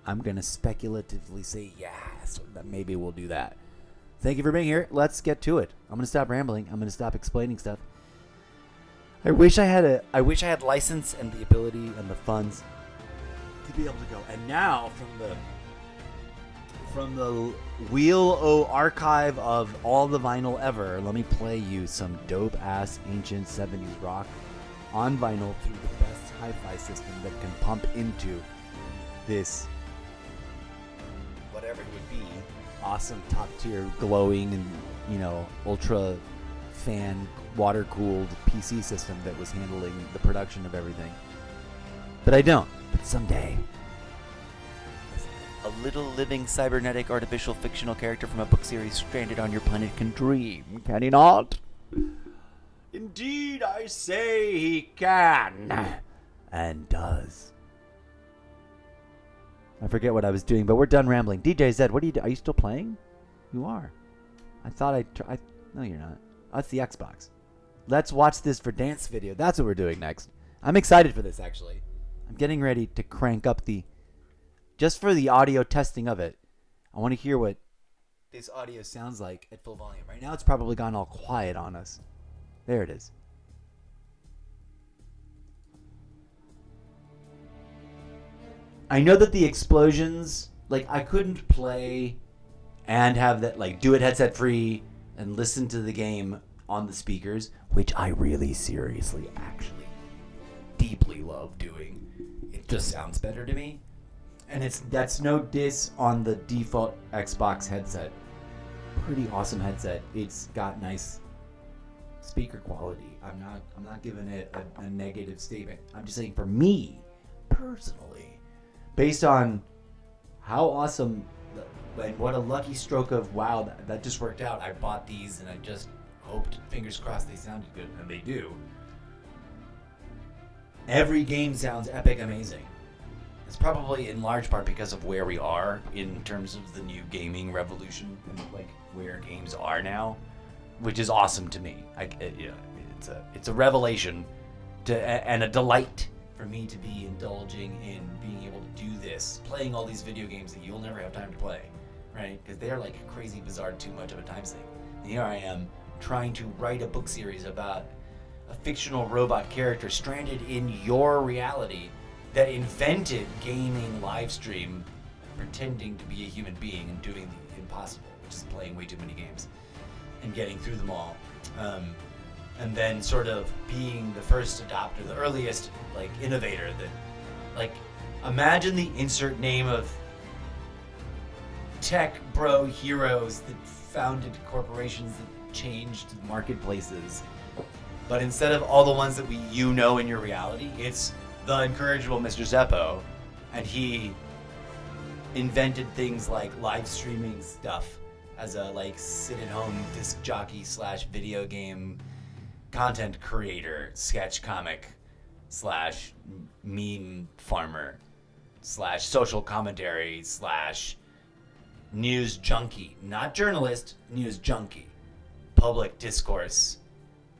I'm going to speculatively say yes, that maybe we'll do that. Thank you for being here. Let's get to it. I'm going to stop rambling. I'm going to stop explaining stuff. I wish I had license and the ability and the funds to be able to go. And now from the Wheel O archive of all the vinyl ever, let me play you some dope-ass ancient 70s rock on vinyl through the best hi-fi system that can pump into this, whatever it would be, awesome top-tier glowing and, ultra fan water-cooled PC system that was handling the production of everything. But I don't. But someday, a little living cybernetic artificial fictional character from a book series stranded on your planet can dream, can he not? Indeed, I say he can. And does. I forget what I was doing, but we're done rambling. DJ Zed, what are you doing? Are you still playing? You are. I thought no, you're not. That's the Xbox. Let's watch this for dance video. That's what we're doing next. I'm excited for this, actually. I'm getting ready to crank up just for the audio testing of it. I want to hear what this audio sounds like at full volume. Right now it's probably gone all quiet on us. There it is. I know that the explosions, I couldn't play and have that, do it headset free and listen to the game on the speakers, which I really seriously, actually, deeply love doing. It just sounds better to me. And that's no diss on the default Xbox headset. Pretty awesome headset. It's got nice speaker quality. I'm not giving it a negative statement. I'm just saying for me, personally, based on how awesome and what a lucky stroke of wow that just worked out. I bought these and I just hoped, fingers crossed, they sounded good, and they do. Every game sounds epic, amazing. It's probably in large part because of where we are in terms of the new gaming revolution and where games are now, which is awesome to me. It's a revelation and a delight for me to be indulging in being able to do this, playing all these video games that you'll never have time to play, right? Because they're crazy, bizarre, too much of a time sink. And here I am trying to write a book series about a fictional robot character stranded in your reality that invented gaming live stream, pretending to be a human being and doing the impossible, which is playing way too many games and getting through them all. And then sort of being the first adopter, the earliest innovator that imagine the insert name of tech bro heroes that founded corporations that changed marketplaces But instead of all the ones that you know in your reality, it's the incorrigible Mr. Zeppo, and he invented things like live streaming stuff as a like sit-at-home disc jockey / video game content creator, sketch comic / meme farmer / social commentary / news junkie, not journalist, news junkie, public discourse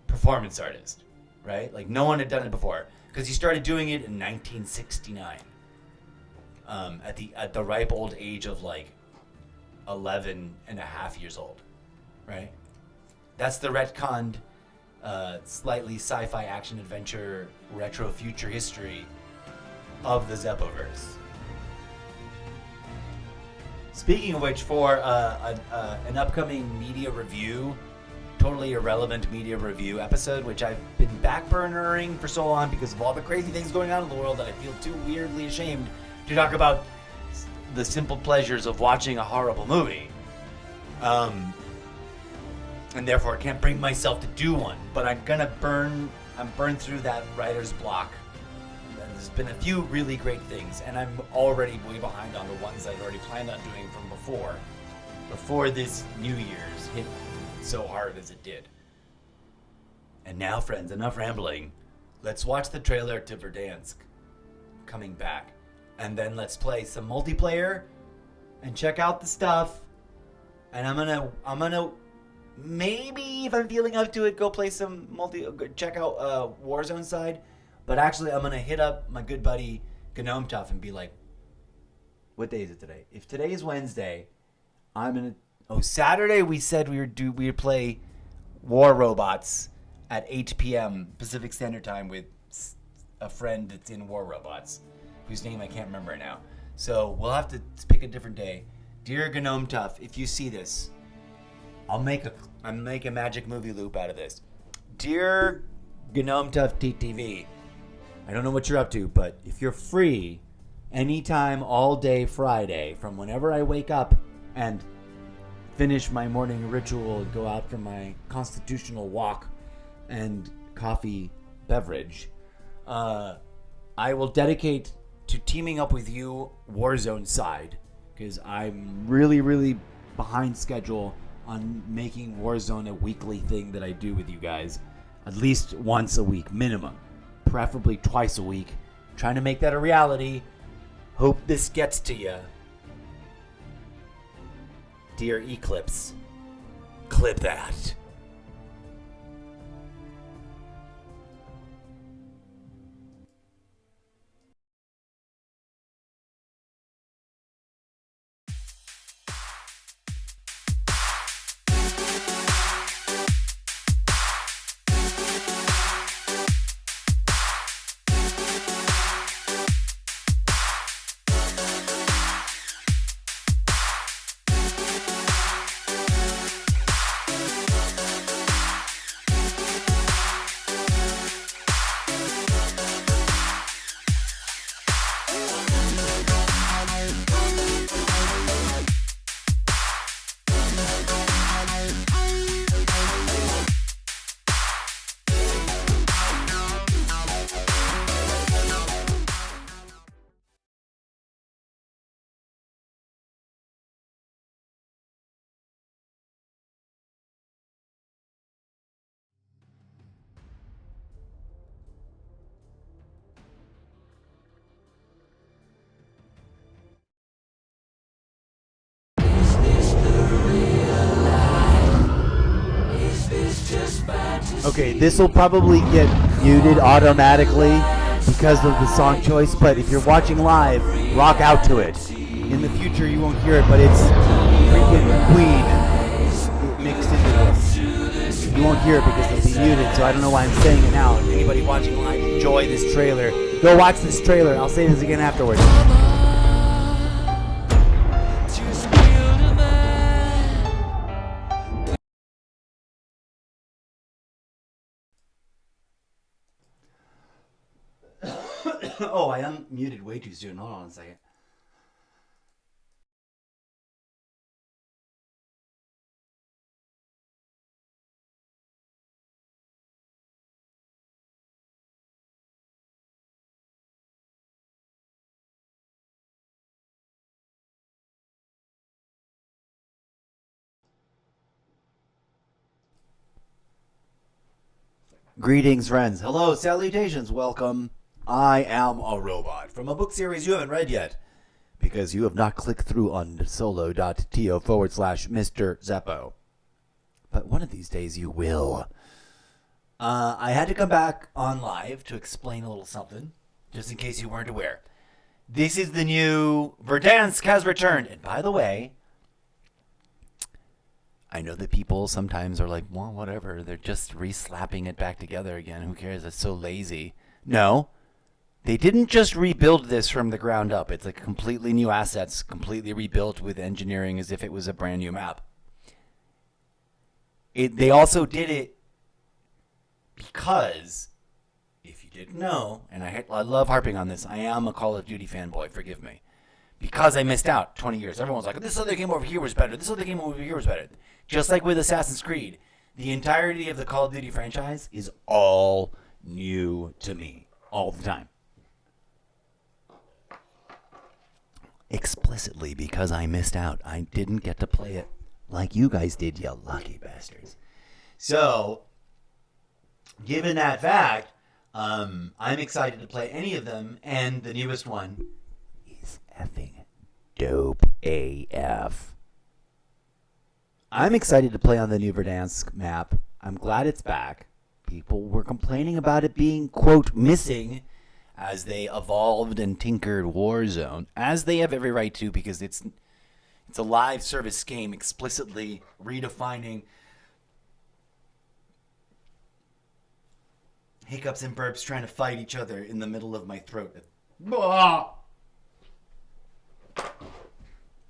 performance artist, right? Like no one had done it before because he started doing it in 1969 at the ripe old age of like 11 and a half years old, right? That's the retconned slightly sci-fi action adventure retro future history of the Zeppoverse. Speaking of which, for an upcoming media review, totally irrelevant media review episode, which I've been backburnering for so long because of all the crazy things going on in the world that I feel too weirdly ashamed to talk about the simple pleasures of watching a horrible movie. And therefore I can't bring myself to do one, but I'm burned through that writer's block. There's been a few really great things, and I'm already way behind on the ones I'd already planned on doing from before this New Year's hit so hard as it did. And now, friends, enough rambling. Let's watch the trailer to Verdansk coming back, and then let's play some multiplayer and check out the stuff. And I'm gonna maybe, if I'm feeling up to it, go play some check out Warzone side. But actually, I'm gonna hit up my good buddy Gnome Tough and be like, "What day is it today? If today is Wednesday, I'm gonna. Oh, Saturday we said we would play War Robots at 8 p.m. Pacific Standard Time with a friend that's in War Robots, whose name I can't remember right now. So we'll have to pick a different day. Dear Gnome Tough, if you see this, I'll make a magic movie loop out of this. Dear Gnome Tough TTV, I don't know what you're up to, but if you're free anytime all day Friday from whenever I wake up and finish my morning ritual and go out for my constitutional walk and coffee beverage, I will dedicate to teaming up with you Warzone side, because I'm really, really behind schedule on making Warzone a weekly thing that I do with you guys, at least once a week minimum, preferably twice a week. Trying to make that a reality. Hope this gets to you. Dear Eclipse, clip that. Okay, this will probably get muted automatically because of the song choice, but if you're watching live, rock out to it. In the future, you won't hear it, but it's freaking Queen mixed into this. You won't hear it because it'll be muted, so I don't know why I'm saying it now. If anybody watching live, enjoy this trailer. Go watch this trailer. I'll say this again afterwards. Oh, I unmuted way too soon. Hold on a second. Greetings, friends. Hello, salutations, welcome. I am a robot from a book series you haven't read yet because you have not clicked through on solo.to/Mr. Zeppo. But one of these days you will. I had to come back on live to explain a little something, just in case you weren't aware. This is the new Verdansk has returned. And by the way, I know that people sometimes are like, well, whatever. They're just re-slapping it back together again. Who cares? It's so lazy. No. They didn't just rebuild this from the ground up. It's like completely new assets, completely rebuilt with engineering as if it was a brand new map. They also did it because, if you didn't know, and I love harping on this, I am a Call of Duty fanboy, forgive me. Because I missed out 20 years. Everyone's like, this other game over here was better. This other game over here was better. Just like with Assassin's Creed, the entirety of the Call of Duty franchise is all new to me. All the time. Explicitly because I missed out. I didn't get to play it like you guys did, you lucky bastards. So, given that fact, I'm excited to play any of them, and the newest one is effing dope AF. I'm excited to play on the new Verdansk map. I'm glad it's back. People were complaining about it being, quote, missing as they evolved and tinkered Warzone, as they have every right to, because it's a live service game explicitly redefining hiccups and burps trying to fight each other in the middle of my throat.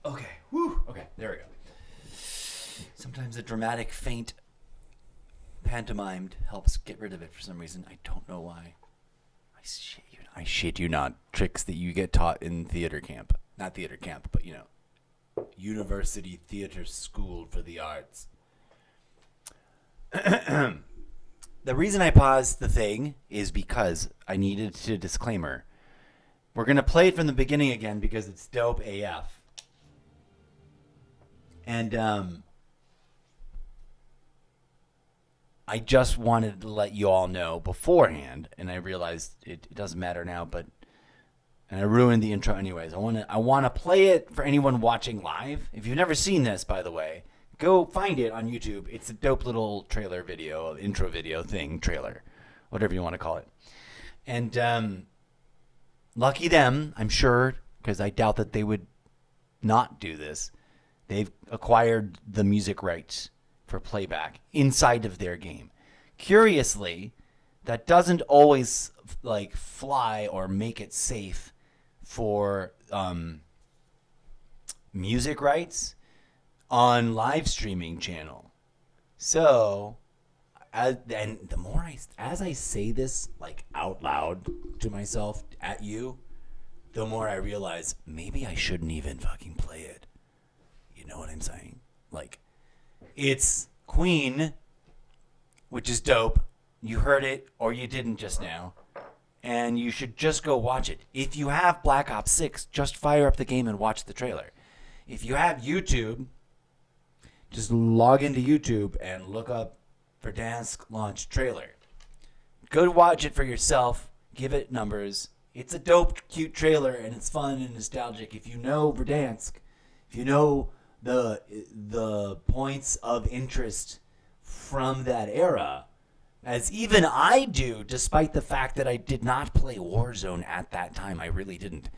Okay, whew. Okay, there we go. Sometimes a dramatic, faint, pantomimed helps get rid of it for some reason. I don't know why. I shit you not. Tricks that you get taught in theater camp. Not theater camp, but you know, University Theater School for the Arts. The reason I paused the thing is because I needed to disclaimer. We're going to play it from the beginning again because it's dope AF. And I just wanted to let you all know beforehand, and I realized it doesn't matter now, and I ruined the intro anyways. I want to play it for anyone watching live. If you've never seen this, by the way, go find it on YouTube. It's a dope little trailer video, intro video thing, trailer, whatever you want to call it. And lucky them, I'm sure, because I doubt that they would not do this. They've acquired the music rights for playback inside of their game. Curiously, that doesn't always like fly or make it safe for music rights on live streaming channel. So, as I say this like out loud to myself at you, the more I realize maybe I shouldn't even fucking play it. You know what I'm saying? Like, it's Queen, which is dope. You heard it or you didn't just now. And you should just go watch it. If you have Black Ops 6, just fire up the game and watch the trailer. If you have YouTube, just log into YouTube and look up Verdansk launch trailer. Go watch it for yourself. Give it numbers. It's a dope, cute trailer, and it's fun and nostalgic. If you know Verdansk, if you know the points of interest from that era, as even I do, despite the fact that I did not play Warzone at that time. I really didn't.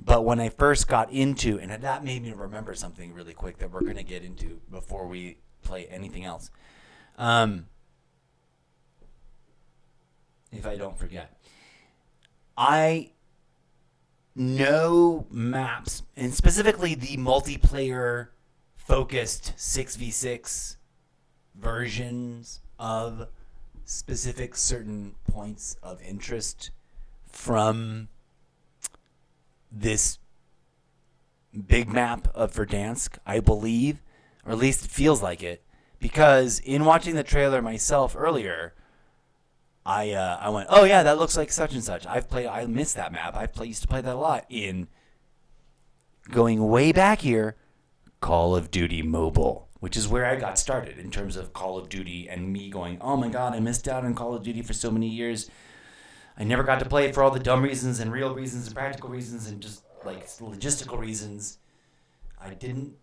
But when I first got into, and that made me remember something really quick that we're going to get into before we play anything else. If I don't forget. I know maps, and specifically the multiplayer focused 6v6 versions of specific certain points of interest from this big map of Verdansk, I believe, or at least it feels like it, because in watching the trailer myself earlier, I went, oh yeah, that looks like such and such. I missed that map. Used to play that a lot in, going way back here, Call of Duty Mobile, which is where I got started in terms of Call of Duty and me going, oh my God, I missed out on Call of Duty for so many years. I never got to play it for all the dumb reasons and real reasons and practical reasons and just like logistical reasons. I didn't,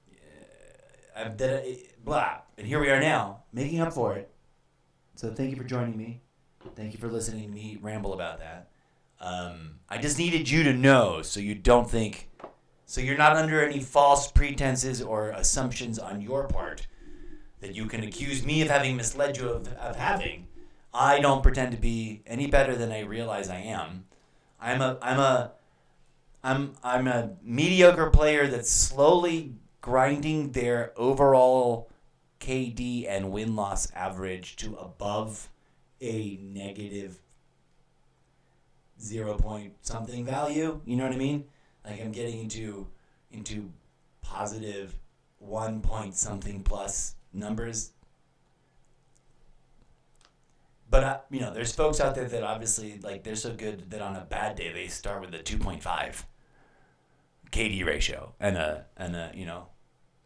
blah. And here we are now, making up for it. So thank you for joining me. Thank you for listening to me ramble about that. I just needed you to know so you don't think, so you're not under any false pretenses or assumptions on your part that you can accuse me of having misled you of having. I don't pretend to be any better than I realize I am. I'm a mediocre player that's slowly grinding their overall KD and win-loss average to above a negative 0 point something value. You know what I mean? Like I'm getting into positive 1 point something plus numbers. But there's folks out there that obviously like they're so good that on a bad day they start with a 2.5 KD ratio and a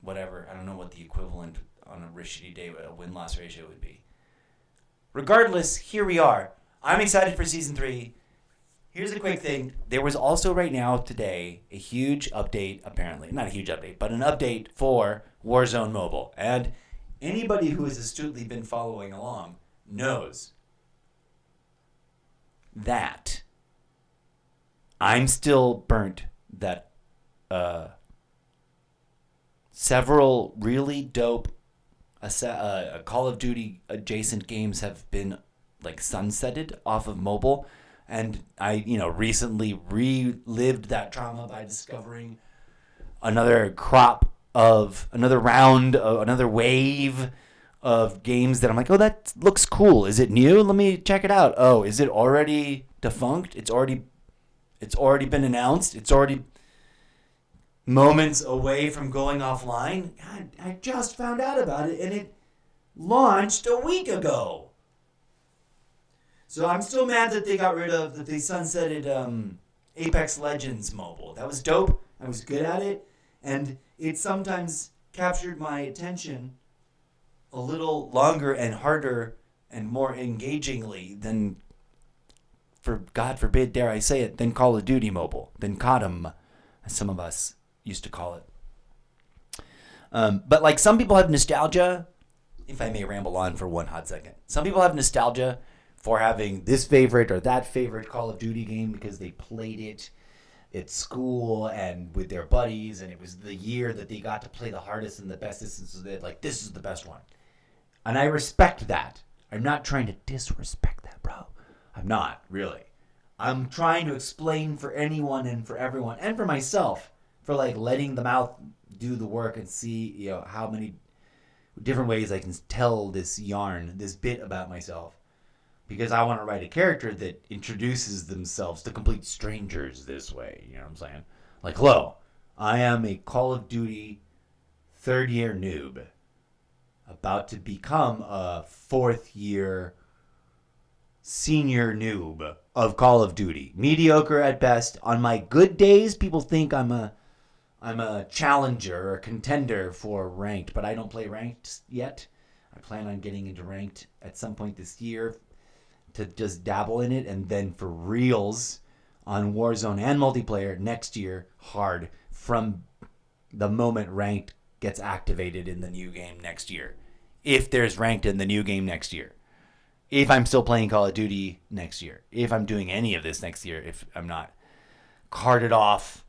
whatever. I don't know what the equivalent on a shitty day a win-loss ratio would be. Regardless, here we are. I'm excited for Season 3. Here's a quick thing. There was also right now today a huge update, apparently. Not a huge update, but an update for Warzone Mobile. And anybody who has astutely been following along knows that I'm still burnt that several really dope Call of Duty adjacent games have been like sunsetted off of mobile, and I recently relived that trauma by discovering another wave of games that I'm like, oh, that looks cool. Is it new? Let me check it out. Oh, is it already defunct? It's already been announced. It's already moments away from going offline. God, I just found out about it, and it launched a week ago. So I'm still mad that they sunsetted Apex Legends Mobile. That was dope. I was good at it, and it sometimes captured my attention a little longer and harder and more engagingly than, for God forbid, dare I say it, than Call of Duty Mobile, than CODM, as some of us used to call it. But like some people have nostalgia, if I may ramble on for one hot second. Some people have nostalgia for having this favorite or that favorite Call of Duty game because they played it at school and with their buddies, and it was the year that they got to play the hardest and the bestest, and so they're like, this is the best one. And I respect that. I'm not trying to disrespect that, bro. I'm not, really. I'm trying to explain for anyone and for everyone and for myself, for like letting the mouth do the work and see, how many different ways I can tell this yarn, this bit about myself. Because I want to write a character that introduces themselves to complete strangers this way. You know what I'm saying? Like, hello, I am a Call of Duty third-year noob about to become a fourth-year senior noob of Call of Duty. Mediocre at best. On my good days, people think I'm a challenger or a contender for ranked, but I don't play ranked yet. I plan on getting into ranked at some point this year to just dabble in it, and then for reals on Warzone and multiplayer next year, hard, from the moment ranked gets activated in the new game next year. If there's ranked in the new game next year. If I'm still playing Call of Duty next year. If I'm doing any of this next year. If I'm not carted off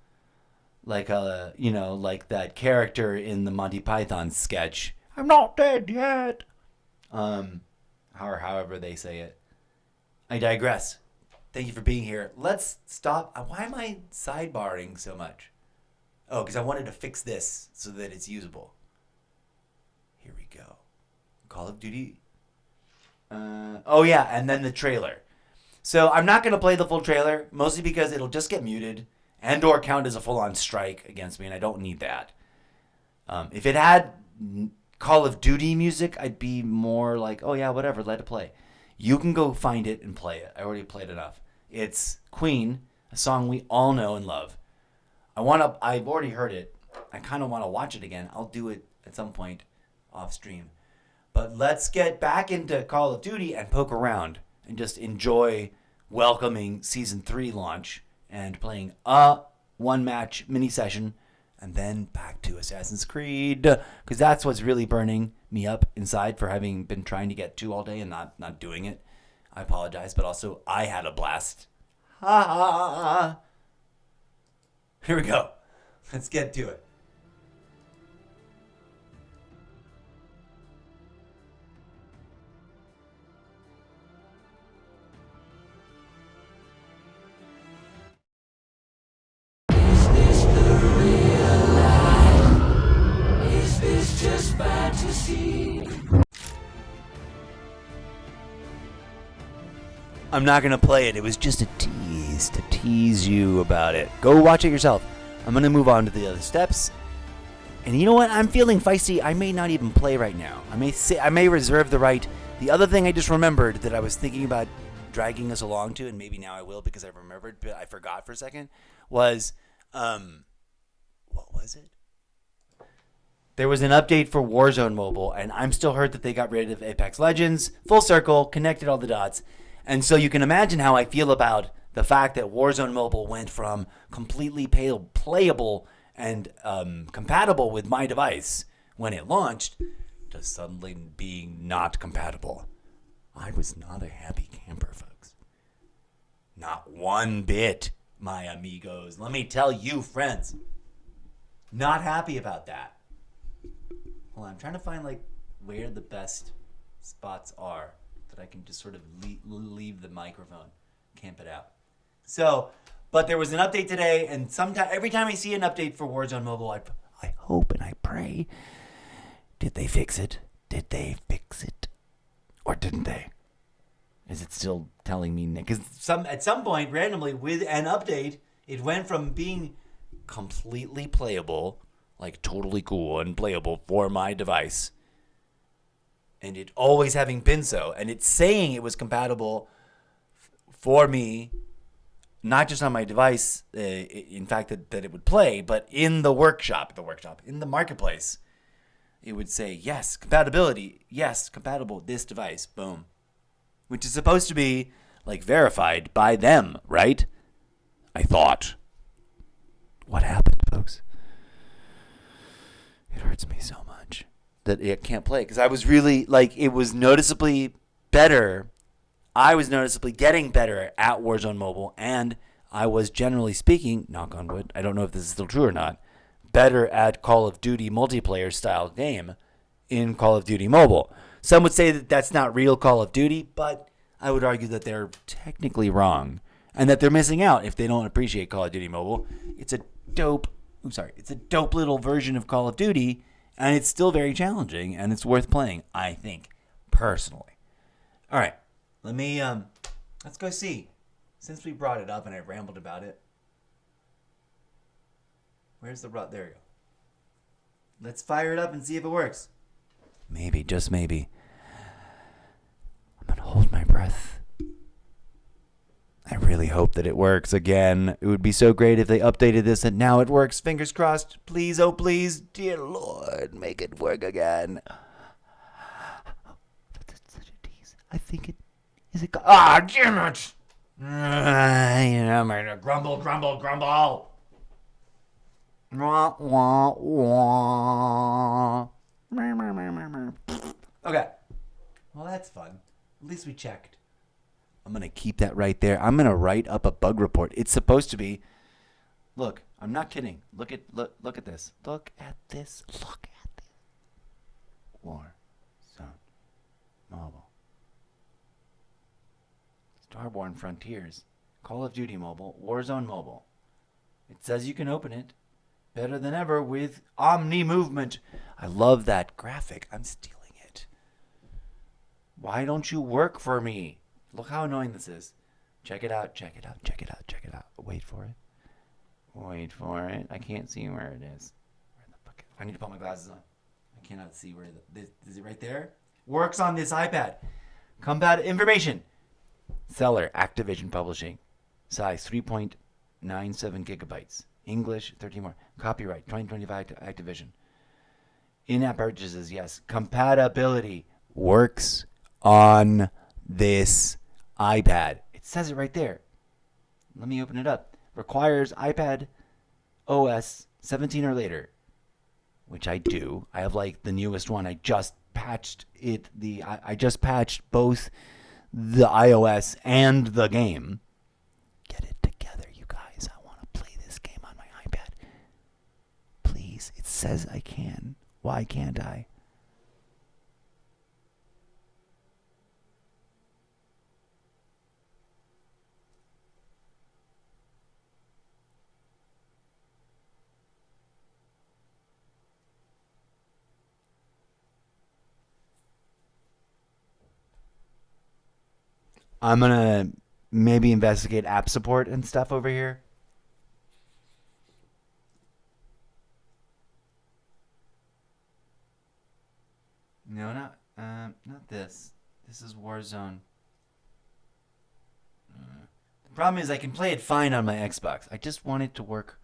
like like that character in the Monty Python sketch. I'm not dead yet. Or however they say it. I digress. Thank you for being here. Let's stop. Why am I sidebarring so much? Oh, because I wanted to fix this so that it's usable. Here we go. Call of Duty. And then the trailer. So I'm not going to play the full trailer, mostly because it'll just get muted and or count as a full-on strike against me, and I don't need that. If it had Call of Duty music, I'd be more like, oh yeah, whatever, let it play. You can go find it and play it. I already played enough. It's Queen, a song we all know and love. I've already heard it. I kind of want to watch it again. I'll do it at some point. off stream. But let's get back into Call of Duty and poke around and just enjoy welcoming Season 3 launch and playing a one-match mini session and then back to Assassin's Creed, because that's what's really burning me up inside for having been trying to get to all day and not doing it. I apologize, but also I had a blast. Ha ha ha. Here we go. Let's get to it. I'm not going to play it. It was just a tease to tease you about it. Go watch it yourself. I'm going to move on to the other steps. And you know what? I'm feeling feisty. I may not even play right now. I may reserve the right. The other thing I just remembered that I was thinking about dragging us along to, and maybe now I will because I remembered, but I forgot for a second, was, what was it? There was an update for Warzone Mobile, and I'm still hurt that they got rid of Apex Legends. Full circle, connected all the dots. And so you can imagine how I feel about the fact that Warzone Mobile went from completely playable and compatible with my device when it launched to suddenly being not compatible. I was not a happy camper, folks. Not one bit, my amigos. Let me tell you, friends. Not happy about that. Hold on, I'm trying to find where the best spots are that I can just sort of leave the microphone, camp it out. So, but there was an update today, and every time I see an update for Warzone Mobile, I hope and I pray, did they fix it? Did they fix it? Or didn't they? Is it still telling me? Because at some point, randomly, with an update, it went from being completely playable, like totally cool and playable for my device, and it always having been so, and it's saying it was compatible for me, not just on my device, in fact, that it would play, but in the in the marketplace, it would say, yes, compatibility, yes, compatible, this device, boom. Which is supposed to be, verified by them, right? I thought. What happened, folks? It hurts me so much that it can't play, because I was really, it was noticeably better. I was noticeably getting better at Warzone Mobile, and I was, generally speaking, knock on wood, I don't know if this is still true or not, better at Call of Duty multiplayer style game in Call of Duty Mobile. Some would say that that's not real Call of Duty, but I would argue that they're technically wrong and that they're missing out if they don't appreciate Call of Duty Mobile. It's a dope little version of Call of Duty, and it's still very challenging, and it's worth playing, I think, personally. All right, let's go see. Since we brought it up and I rambled about it, where's the there you go. Let's fire it up and see if it works. Maybe, just maybe. I'm going to hold my breath. I really hope that it works again. It would be so great if they updated this and now it works. Fingers crossed. Please, oh please, dear Lord, make it work again. That's such a tease. I think it... Is it... damn it! I'm going to grumble. Wah, wah, wah. Okay. Well, that's fun. At least we checked. I'm going to keep that right there. I'm going to write up a bug report. It's supposed to be... Look, I'm not kidding. Look at this. Look at this. Warzone Mobile. Starborn Frontiers. Call of Duty Mobile. Warzone Mobile. It says you can open it. Better than ever with Omni Movement. I love that graphic. I'm stealing it. Why don't you work for me? Look how annoying this is. Check it out. Wait for it. I can't see where it is. Where the fuck? I need to put my glasses on. I cannot see where is it right there? Works on this iPad. Combat information. Seller, Activision Publishing. Size 3.97 gigabytes. English, 13 more. Copyright, 2025 to Activision. In-app purchases, yes. Compatibility works on this iPad. It says it right there. Let me open it up. Requires iPad OS 17 or later, which I do. I have like the newest one. I just patched it. I just patched both the iOS and the game. Get it together, you guys. I want to play this game on my iPad. Please. It says I can. Why can't I? I'm going to maybe investigate app support and stuff over here. No, not this. This is Warzone. The problem is I can play it fine on my Xbox. I just want it to work.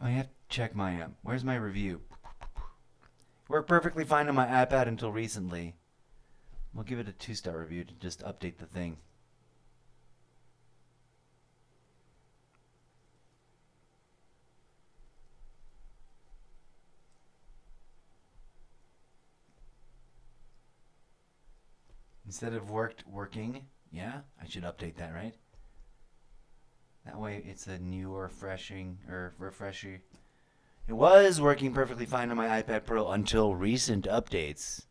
I have to check my where's my review? Worked perfectly fine on my iPad until recently. We'll give it a 2-star review to just update the thing. Instead of working, yeah, I should update that, right? That way it's a new refresher. It was working perfectly fine on my iPad Pro until recent updates.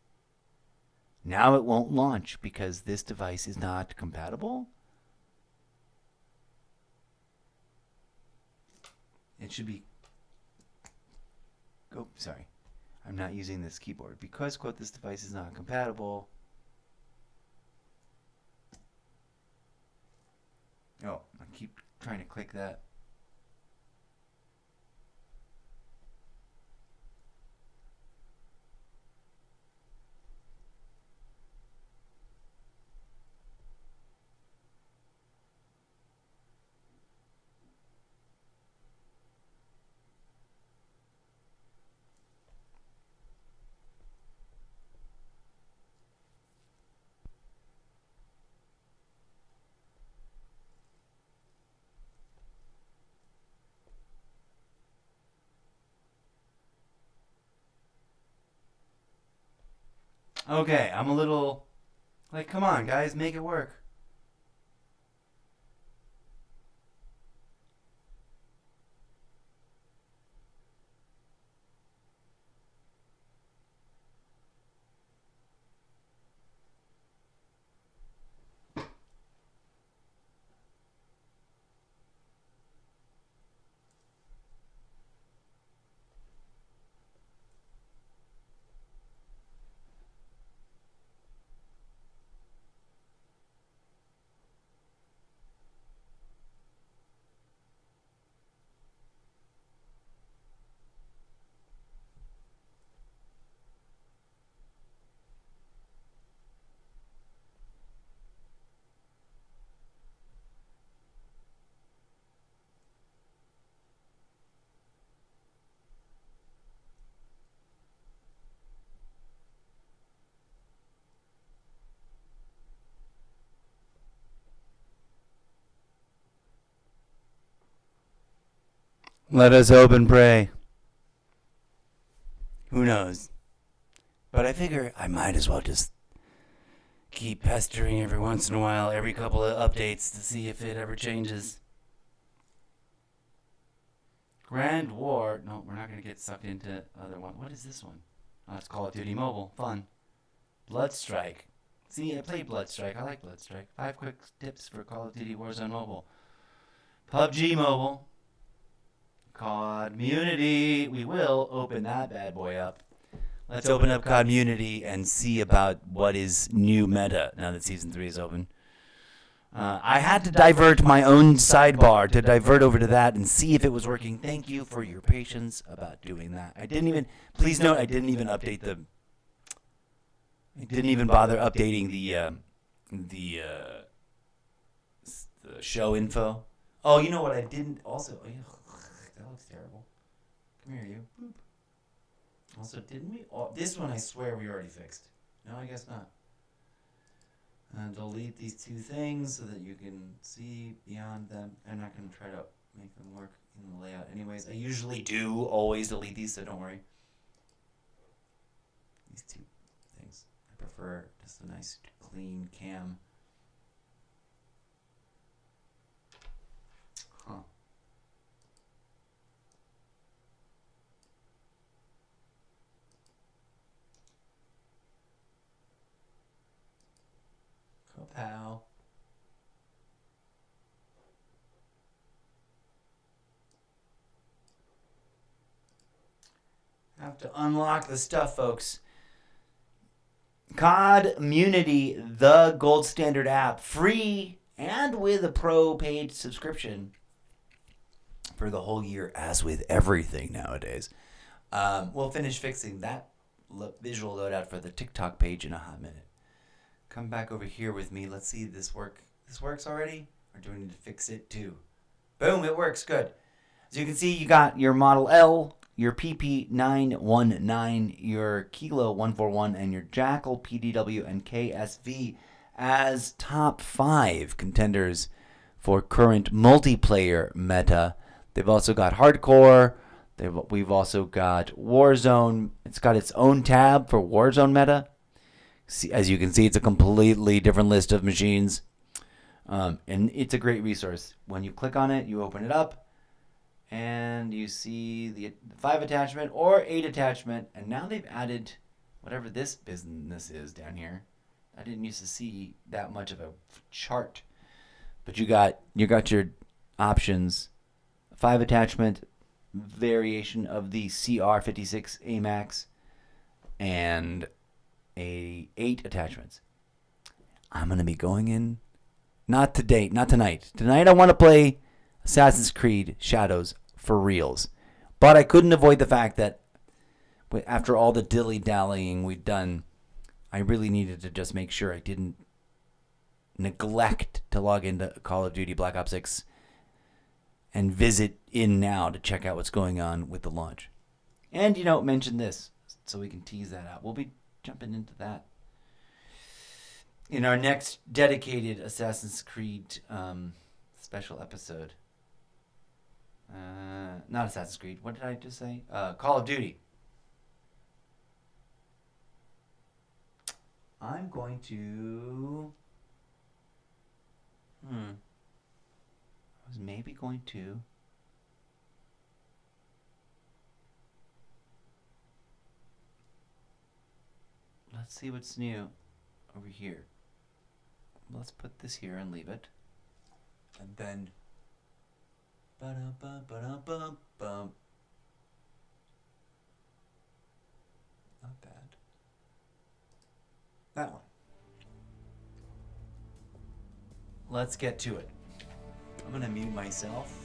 Now it won't launch because this device is not compatible. It should be... Oh, sorry. I'm not using this keyboard. Because, quote, this device is not compatible. Oh, I keep trying to click that. Okay, I'm a little... Like, come on, guys, make it work. Let us hope and pray. Who knows? But I figure I might as well just keep pestering every once in a while, every couple of updates to see if it ever changes. Grand War. No, we're not going to get sucked into other one. What is this one? Oh, it's Call of Duty Mobile. Fun. Bloodstrike. See, I played Bloodstrike. I like Bloodstrike. 5 quick tips for Call of Duty Warzone Mobile. PUBG Mobile. Community. We will open that bad boy up. Let's open up Community and see about what is new meta now that Season 3 is open. I had to divert my own sidebar to divert over to that and see if it was working. Thank you for your patience about doing that. Please note, I didn't even update I didn't even bother updating the show info. Oh, you know what I didn't also... That looks terrible. Come here, you. Boop. Also, didn't we? Oh, this one I swear we already fixed. No, I guess not. Delete these two things so that you can see beyond them. I'm not going to try to make them work in the layout anyways. I usually do always delete these, so don't worry. These two things. I prefer just a nice clean cam. Huh. Kapow. Have to unlock the stuff, folks. COD Immunity, the gold standard app, free and with a pro paid subscription for the whole year, as with everything nowadays. We'll finish fixing that visual loadout for the TikTok page in a hot minute. Come back over here with me. Let's see this work. This works already? Or do we need to fix it too? Boom, it works. Good. As you can see, you got your Model L, your PP919, your Kilo 141, and your Jackal, PDW, and KSV as top 5 contenders for current multiplayer meta. They've also got Hardcore. We've also got Warzone. It's got its own tab for Warzone meta. As you can see, it's a completely different list of machines. And it's a great resource. When you click on it, you open it up, and you see the 5 attachment or 8 attachment. And now they've added whatever this business is down here. I didn't used to see that much of a chart. But you got your options. 5 attachment variation of the CR56 AMAX and 8 attachments. I'm going to be going in, not tonight. Tonight I want to play Assassin's Creed Shadows for reals. But I couldn't avoid the fact that after all the dilly-dallying we'd done, I really needed to just make sure I didn't neglect to log into Call of Duty Black Ops 6 and visit in now to check out what's going on with the launch. And, mention this so we can tease that out. We'll be jumping into that in our next dedicated Assassin's Creed special episode. Not Assassin's Creed. What did I just say? Call of Duty. I'm going to... I was maybe going to... Let's see what's new over here. Let's put this here and leave it. And then... Ba-dum-bum-ba-dum-bum-bum. Not bad. That one. Let's get to it. I'm going to mute myself.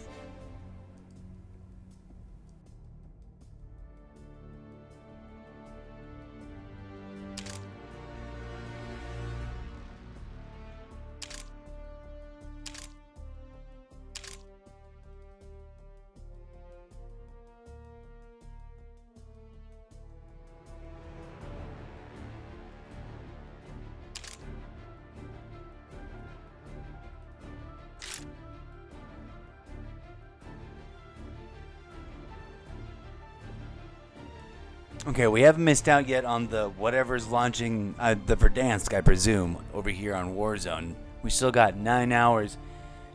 Okay, we haven't missed out yet on the whatever's launching, the Verdansk, I presume, over here on Warzone. We still got 9 hours,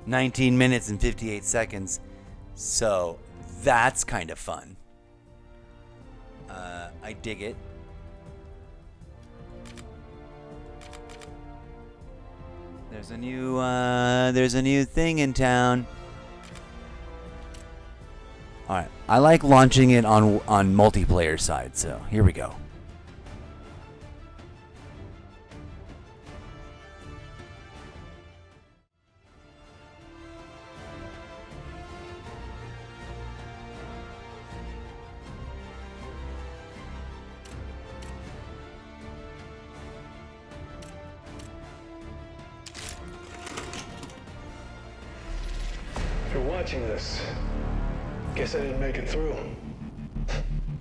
19 minutes, and 58 seconds. So, that's kind of fun. I dig it. There's a new thing in town. Alright, I like launching it on multiplayer side, so here we go. If you're watching this, guess I didn't make it through.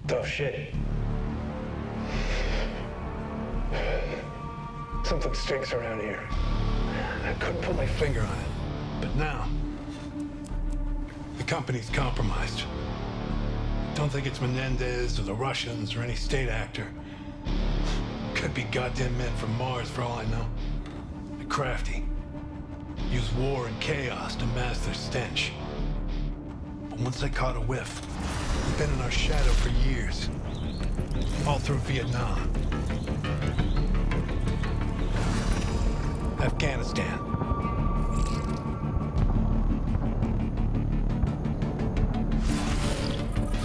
Tough shit. Something stinks around here. I couldn't put my finger on it. But now, the company's compromised. Don't think it's Menendez or the Russians or any state actor. Could be goddamn men from Mars for all I know. They're crafty. Use war and chaos to mask their stench. But once they caught a whiff, they've been in our shadow for years. All through Vietnam. Afghanistan.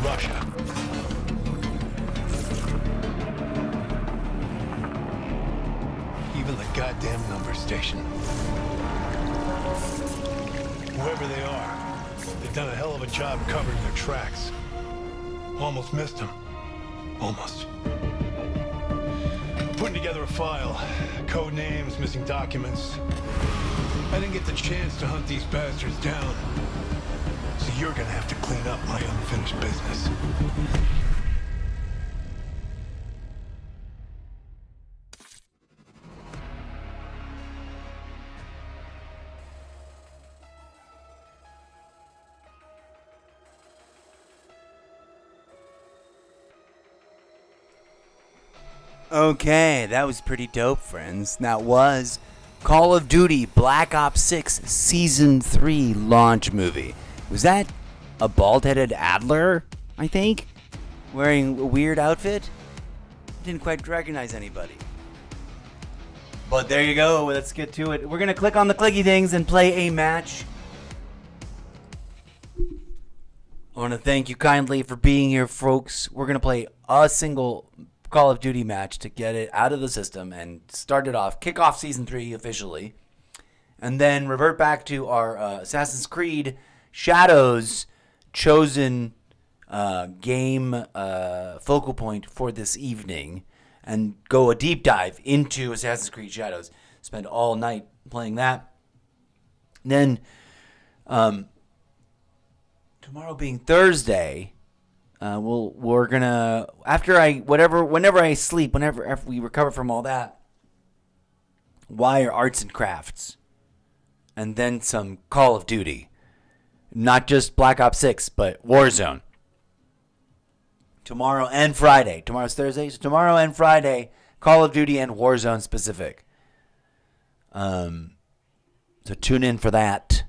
Russia. Even the goddamn number station. Whoever they are, they've done a hell of a job covering their tracks. Almost missed them. Almost. Putting together a file. Code names, missing documents. I didn't get the chance to hunt these bastards down. So you're gonna have to clean up my unfinished business. Okay, that was pretty dope, friends. That was Call of Duty Black Ops 6 Season 3 launch movie. Was that a bald-headed Adler, I think? Wearing a weird outfit? Didn't quite recognize anybody. But there you go, let's get to it. We're going to click on the clicky things and play a match. I want to thank you kindly for being here, folks. We're going to play a single Call of Duty match to get it out of the system and start it off, kick off Season 3 officially, and then revert back to our Assassin's Creed Shadows chosen game focal point for this evening, and go a deep dive into Assassin's Creed Shadows. Spend all night playing that. Then, tomorrow being Thursday, we're gonna whenever I sleep, whenever we recover from all that, wire arts and crafts, and then some Call of Duty, not just Black Ops 6, but Warzone. Tomorrow and Friday. Tomorrow's Thursday, so tomorrow and Friday, Call of Duty and Warzone specific. So tune in for that.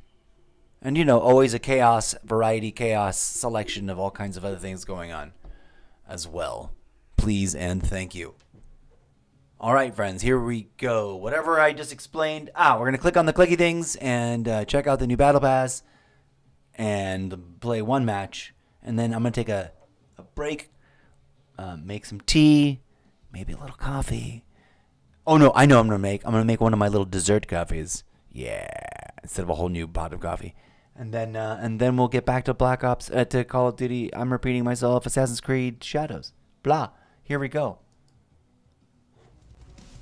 And, always a variety chaos selection of all kinds of other things going on as well. Please and thank you. All right, friends, here we go. Whatever I just explained. We're going to click on the clicky things and check out the new Battle Pass and play one match. And then I'm going to take a break, make some tea, maybe a little coffee. Oh, no, I know I'm going to make one of my little dessert coffees. Yeah, instead of a whole new pot of coffee. And then we'll get back to Black Ops, to Call of Duty. I'm repeating myself. Assassin's Creed Shadows. Blah. Here we go.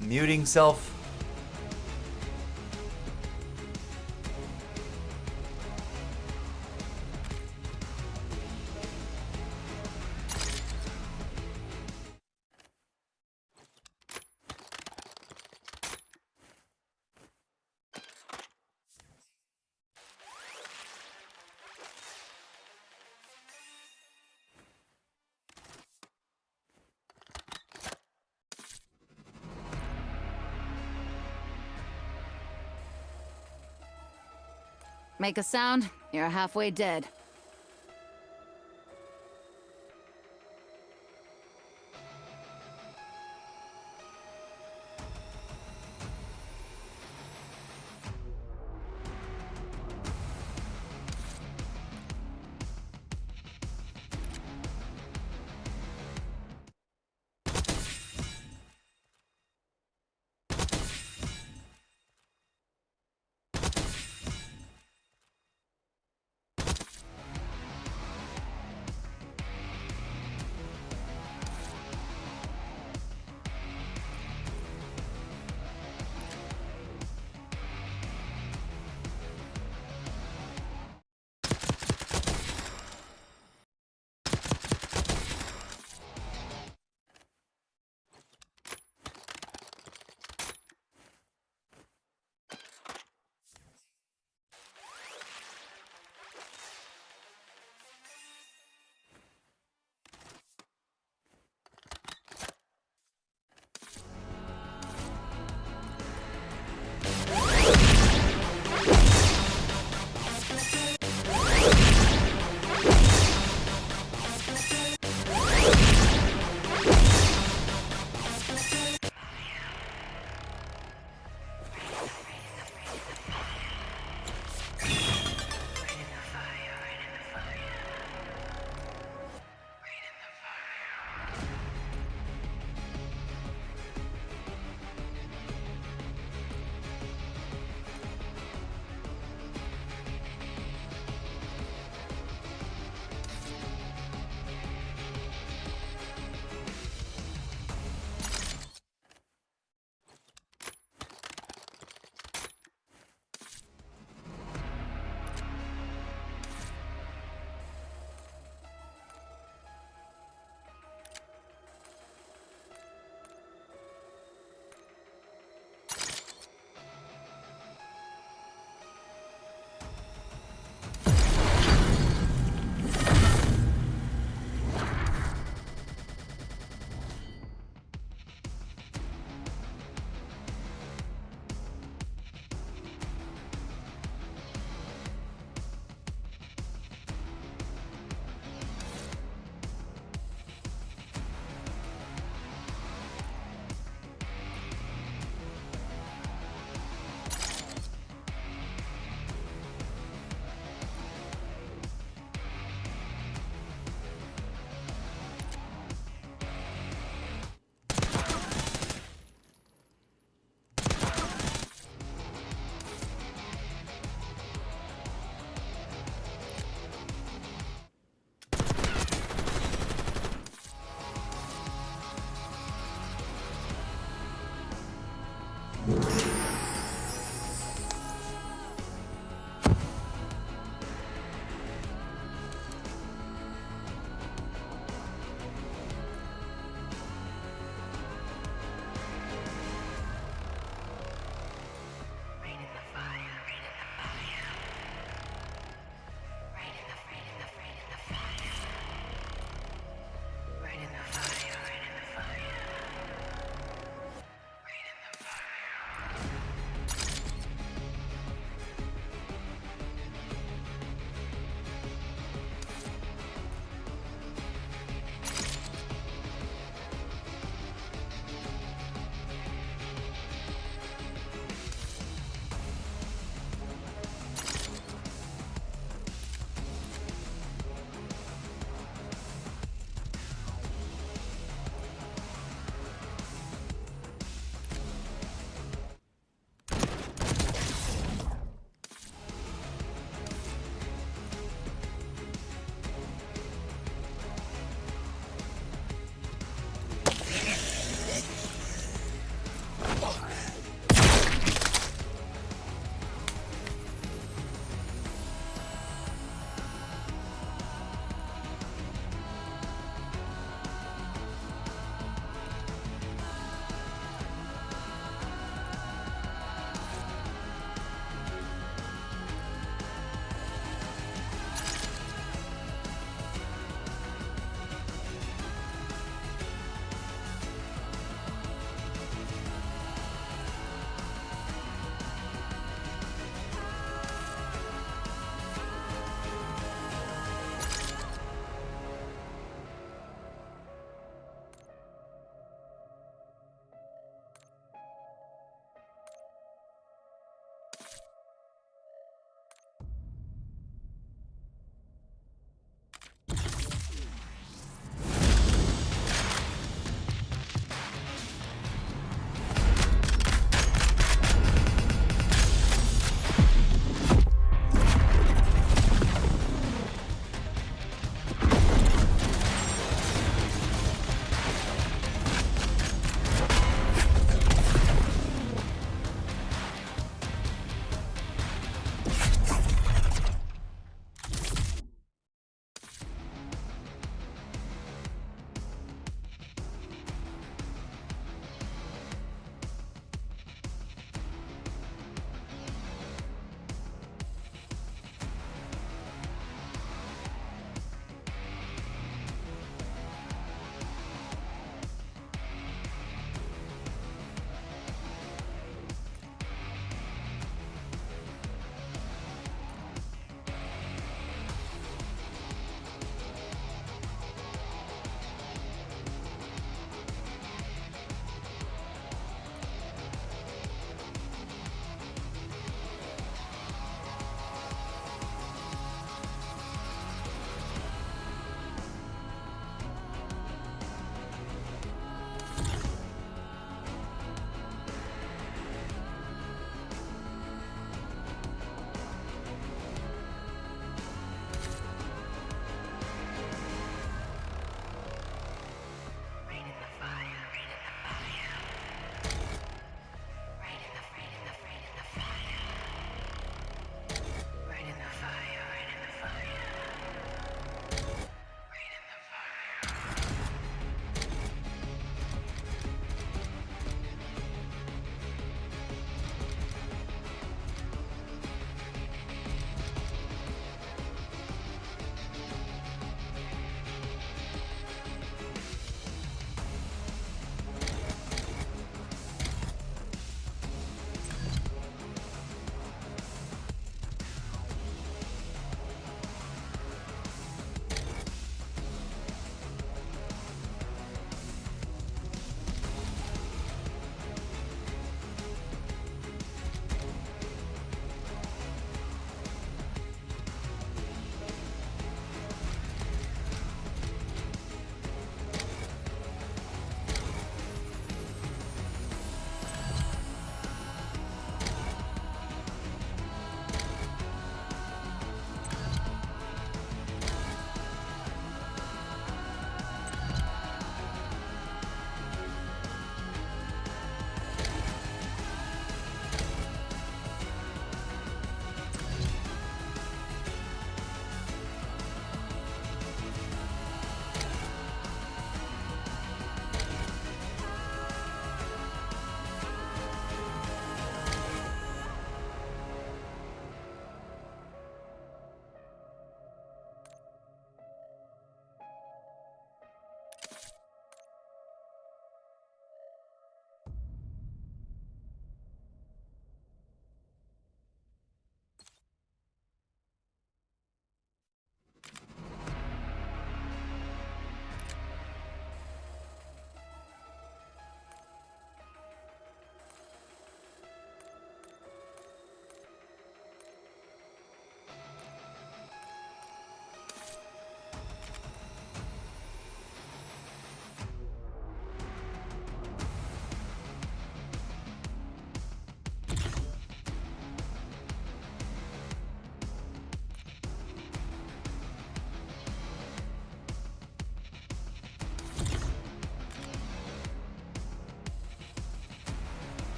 Muting self. Make a sound, you're halfway dead.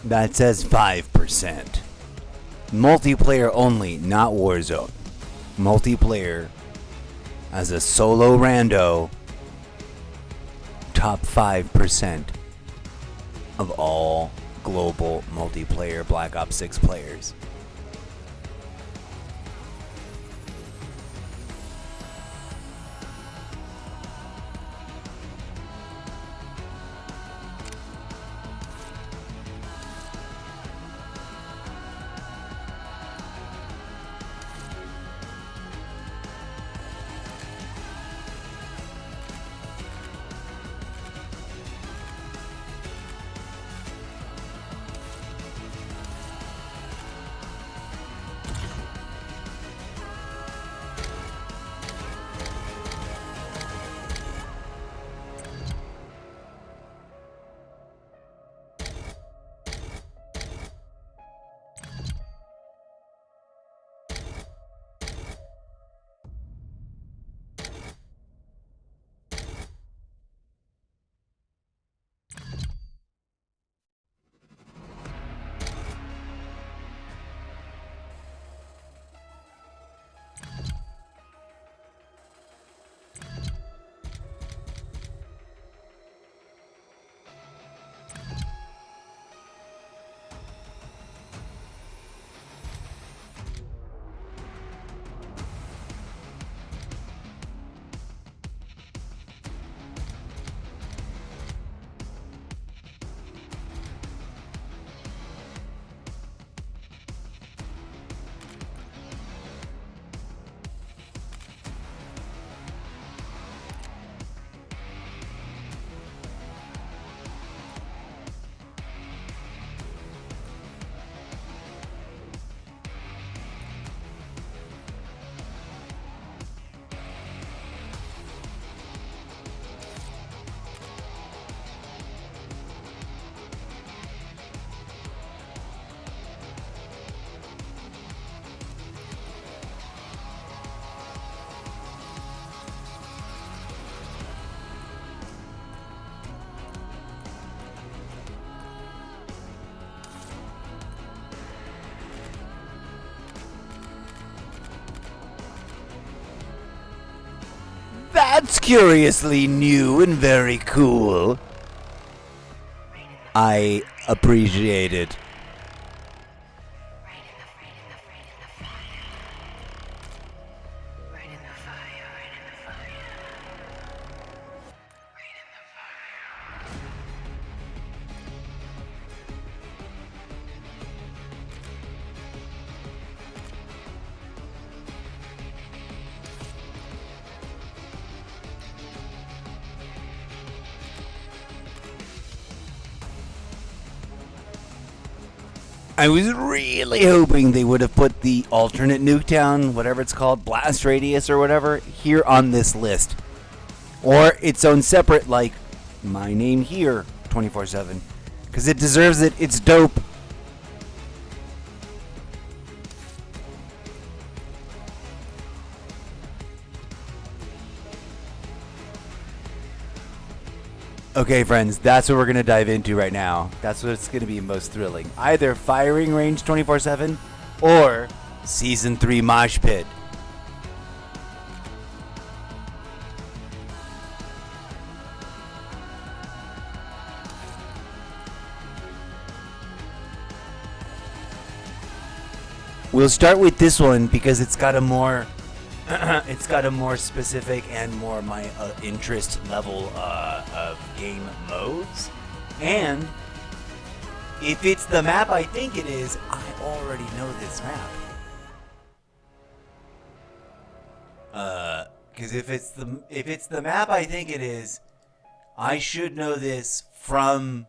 That says 5%. Multiplayer only, not Warzone. Multiplayer as a solo rando, top 5% of all global multiplayer Black Ops 6 players. That's curiously new and very cool. I appreciate it. I was really hoping they would have put the alternate Nuketown, whatever it's called, blast radius or whatever, here on this list. Or its own separate, like, my name here, 24/7. Because it deserves it. It's dope. Okay, friends, that's what we're going to dive into right now. That's what's going to be most thrilling. Either firing range 24/7 or Season 3 Mosh Pit. We'll start with this one because it's got a more it's got a more specific and more my interest level of game modes. And if it's the map I think it is, I already know this map. Because if it's the map I think it is, I should know this from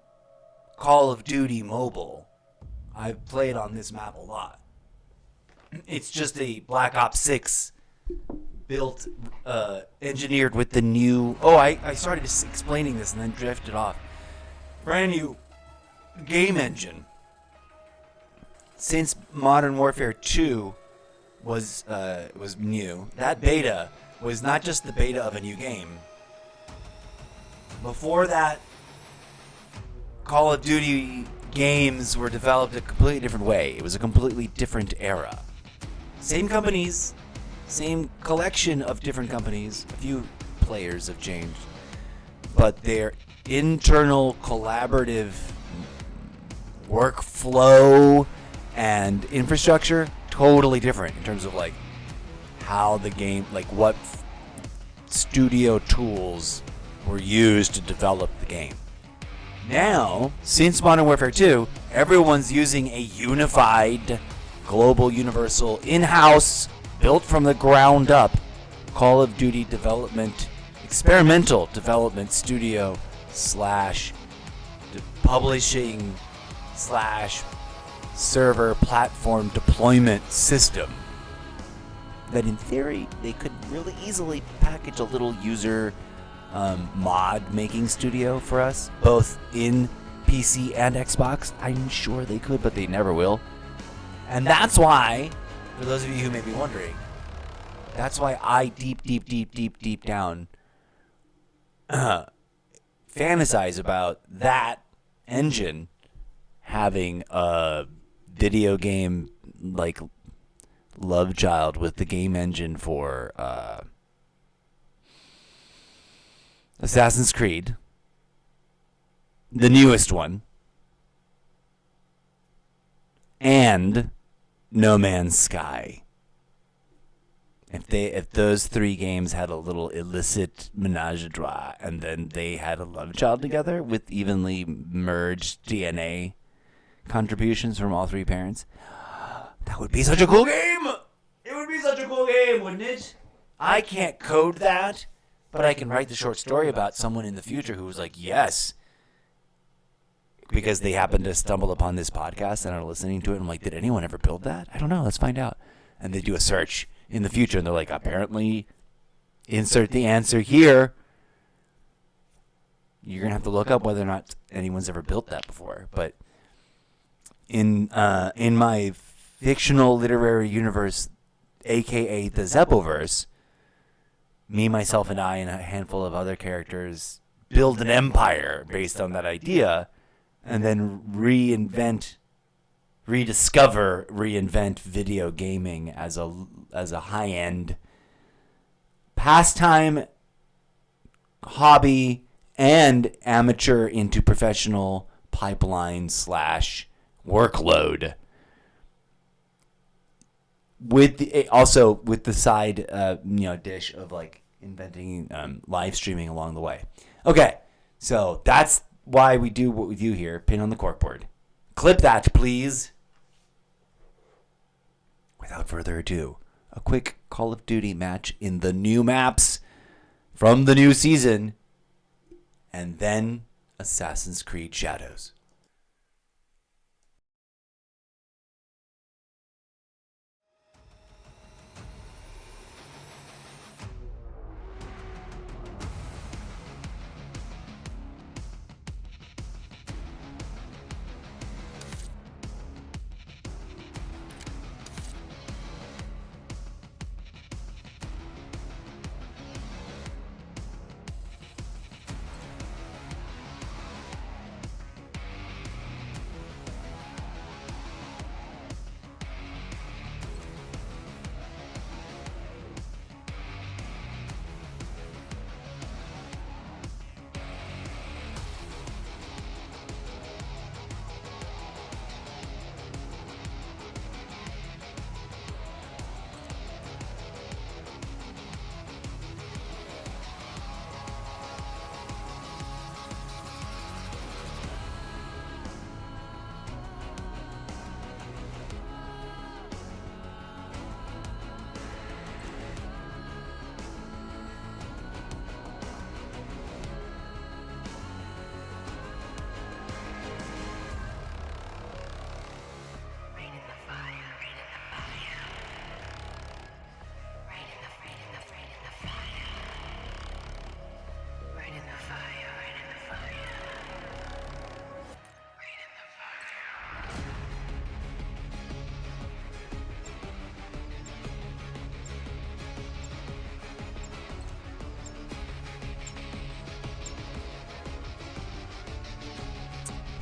Call of Duty Mobile. I've played on this map a lot. It's just a Black Ops 6 built, engineered with the new... Oh, I started explaining this and then drifted off. Brand new game engine. Since Modern Warfare 2 was new, that beta was not just the beta of a new game. Before that, Call of Duty games were developed a completely different way. It was a completely different era. Same companies, same collection of different companies. A few players have changed, but their internal collaborative workflow and infrastructure totally different in terms of like how the game, like what studio tools were used to develop the game. Now, since Modern Warfare 2, everyone's using a unified, global, universal, in-house, built from the ground up Call of Duty development, experimental development studio slash publishing slash server platform deployment system that in theory they could really easily package a little user mod making studio for us, both in PC and Xbox. I'm sure they could, but they never will. And that's why, for those of you who may be wondering, that's why I deep down fantasize about that engine having a video game like love child with the game engine for Assassin's Creed, the newest one, and No Man's Sky. If those three games had a little illicit menage a trois, and then they had a love child together with evenly merged DNA contributions from all three parents, that would be such a cool game. It would be such a cool game, wouldn't it? I can't code that, but I can write the short story about someone in the future who was like, yes, because they happen to stumble upon this podcast and are listening to it. And I'm like, did anyone ever build that? I don't know. Let's find out. And they do a search in the future, and they're like, apparently, insert the answer here. You're going to have to look up whether or not anyone's ever built that before. But in my fictional literary universe, a.k.a. the Zeppoverse, me, myself, and I, and a handful of other characters build an empire based on that idea, and then reinvent video gaming as a high-end pastime, hobby, and amateur into professional pipeline / workload. With the side dish of like inventing live streaming along the way. Okay, so that's why we do what we do here. Pin on the corkboard. Clip that, please. Without further ado, a quick Call of Duty match in the new maps from the new season, and then Assassin's Creed Shadows.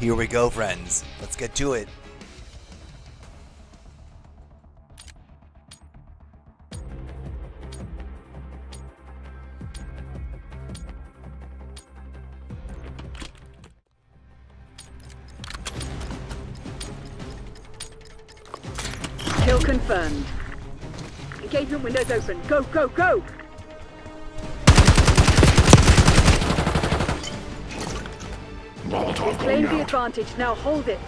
Here we go, friends. Let's get to it. Kill confirmed. Engagement windows open. Go, go, go! Molotov Claim going the out. advantage. Now hold it.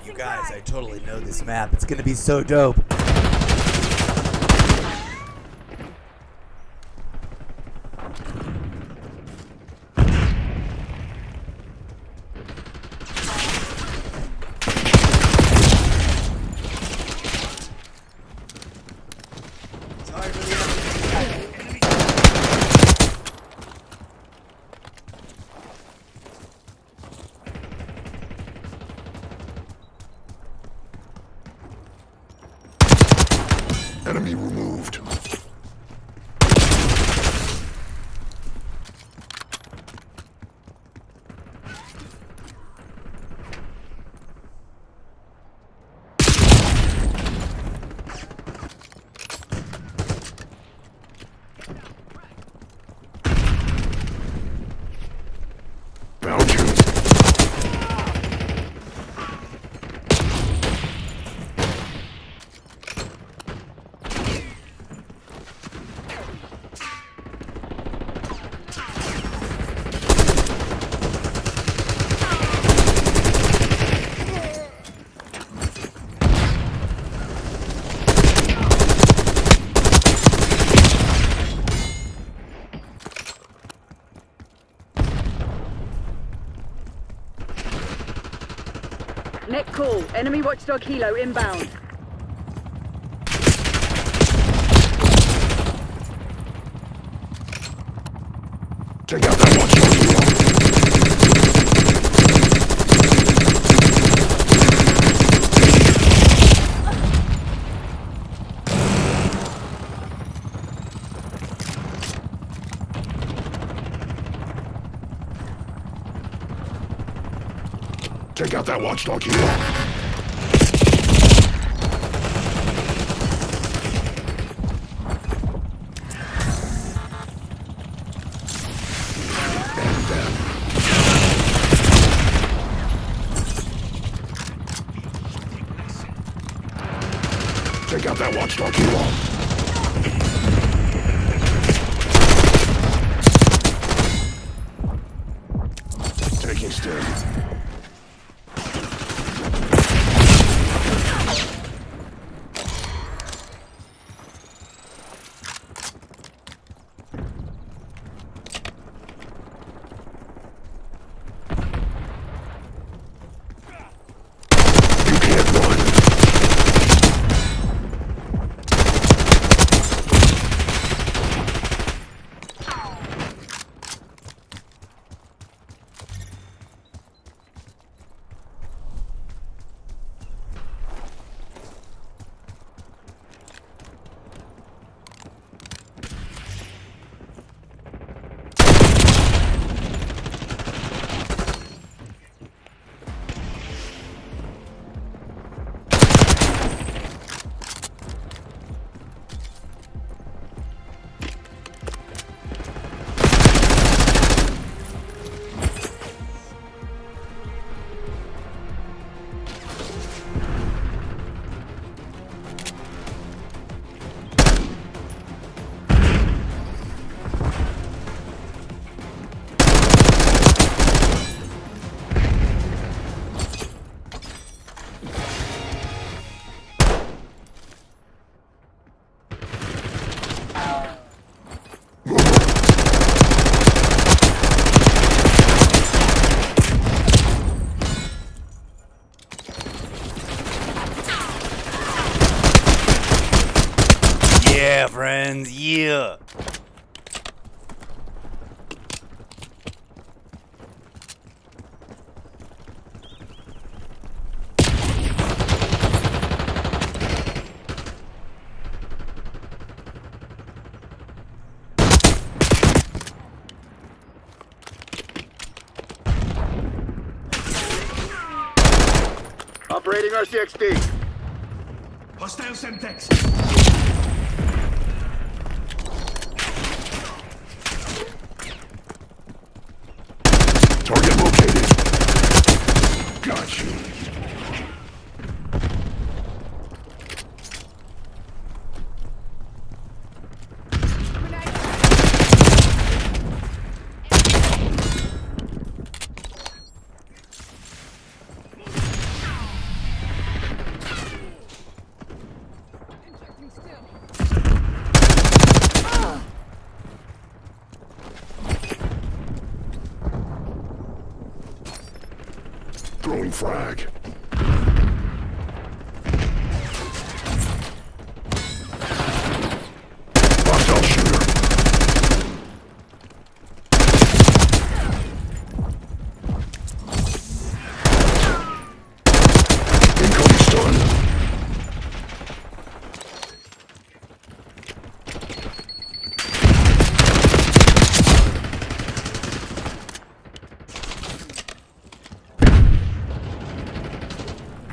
You guys, I totally know this map. It's gonna be so dope. Sorry for the Enemy removed. Found you. Net call. Enemy watchdog helo inbound. Take out that watchdog hero. Take out that watchdog hero. And them. Take out that watchdog hero. Taking stim. You can't run. Yeah, friends, yeah. RCXD. Hostile Semtex. Target located. Got you. Throwing frag. Hostile shooter. Incoming stun.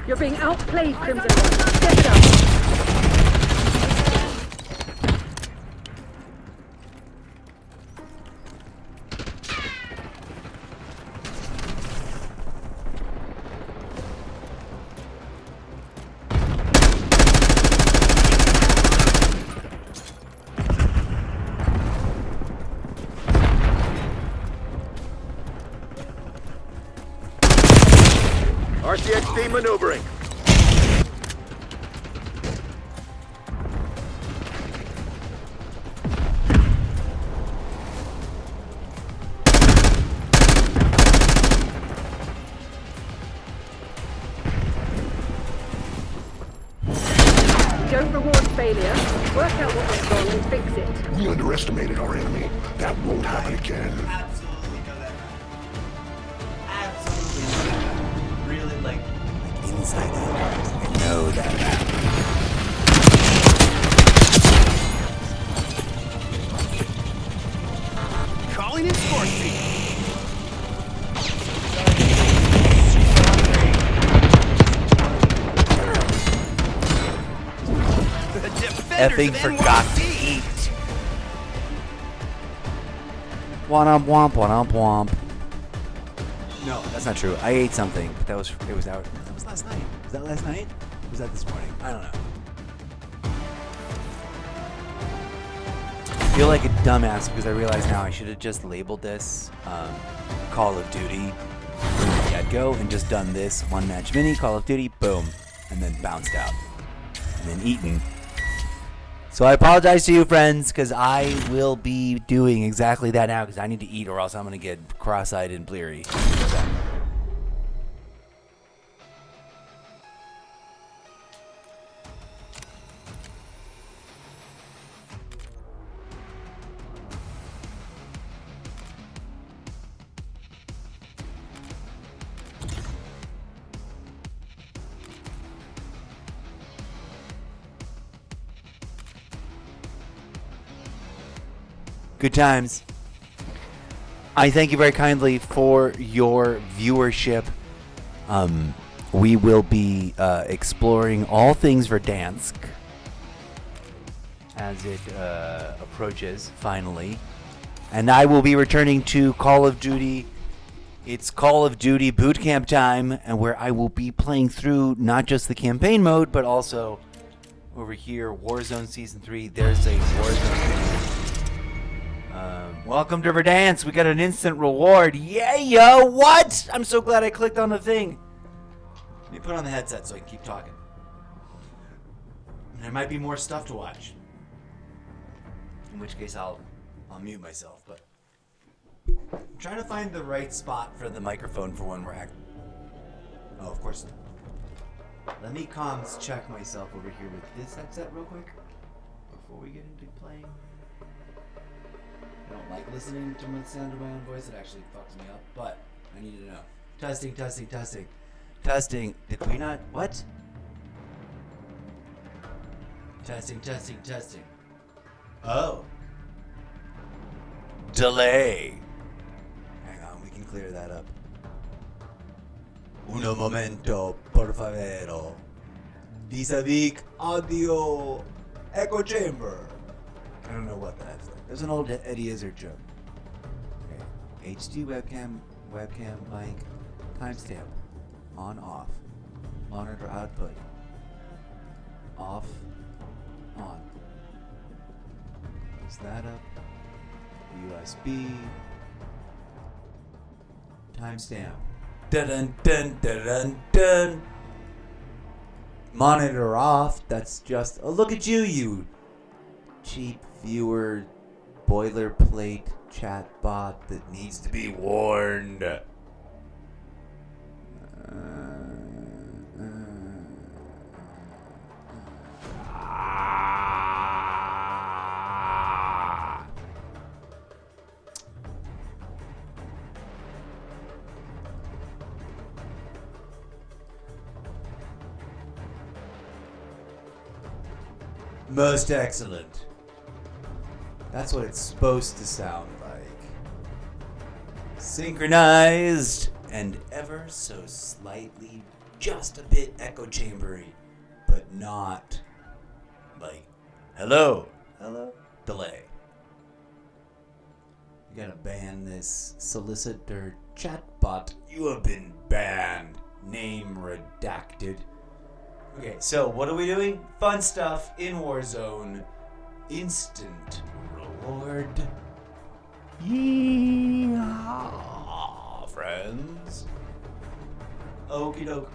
You're being outplayed, Crimson One. Step it up. RCXD maneuvering. Don't reward failure. Work out what went wrong and fix it. We underestimated our enemy. That won't happen again. Absolutely know that. Absolutely know that. Really, like inside out. I know that. Calling in Scorpion. Effing forgot to eat. Womp womp womp womp. No, that's not true. I ate something, but that was last night. Was that last night? Or was that this morning? I don't know. I feel like a dumbass because I realize now I should have just labeled this Call of Duty from the get-go and just done this one match mini Call of Duty, boom, and then bounced out and then eaten. So I apologize to you, friends, because I will be doing exactly that now because I need to eat or else I'm going to get cross-eyed and bleary. Good times. I thank you very kindly for your viewership. We will be exploring all things Verdansk as it approaches, finally. And I will be returning to Call of Duty. It's Call of Duty boot camp time, and where I will be playing through not just the campaign mode, but also over here, Warzone Season 3. There's a Warzone. Welcome to Verdansk. We got an instant reward. Yeah, yo, what? I'm so glad I clicked on the thing. Let me put on the headset so I can keep talking. There might be more stuff to watch. In which case I'll mute myself, but I'm trying to find the right spot for the microphone for when we're acting. Oh, of course. Let me comms check myself over here with this headset real quick before we get into playing. I don't like listening to the sound of my own voice. It actually fucks me up, but I need to know. Testing, testing, testing. Testing. Did we not? What? Testing, testing, testing. Oh. Delay. Hang on, we can clear that up. Uno momento, por favor. Vis-a-vis audio echo chamber. I don't know what that's like. There's an old Eddie Izzard joke. Okay. HD webcam mic, timestamp, on, off, monitor output, off, on. Is that up? USB, timestamp. Dun dun dun dun dun. Monitor off. That's just a look at you, you cheap viewer, boilerplate chatbot that needs to be warned. Most excellent. That's what it's supposed to sound like. Synchronized and ever so slightly, just a bit echo chambery, but not like hello, delay. You gotta ban this solicitor chatbot. You have been banned. Name redacted. Okay, so what are we doing? Fun stuff in Warzone. Instant reward. Yeehaw, friends. Okie doke.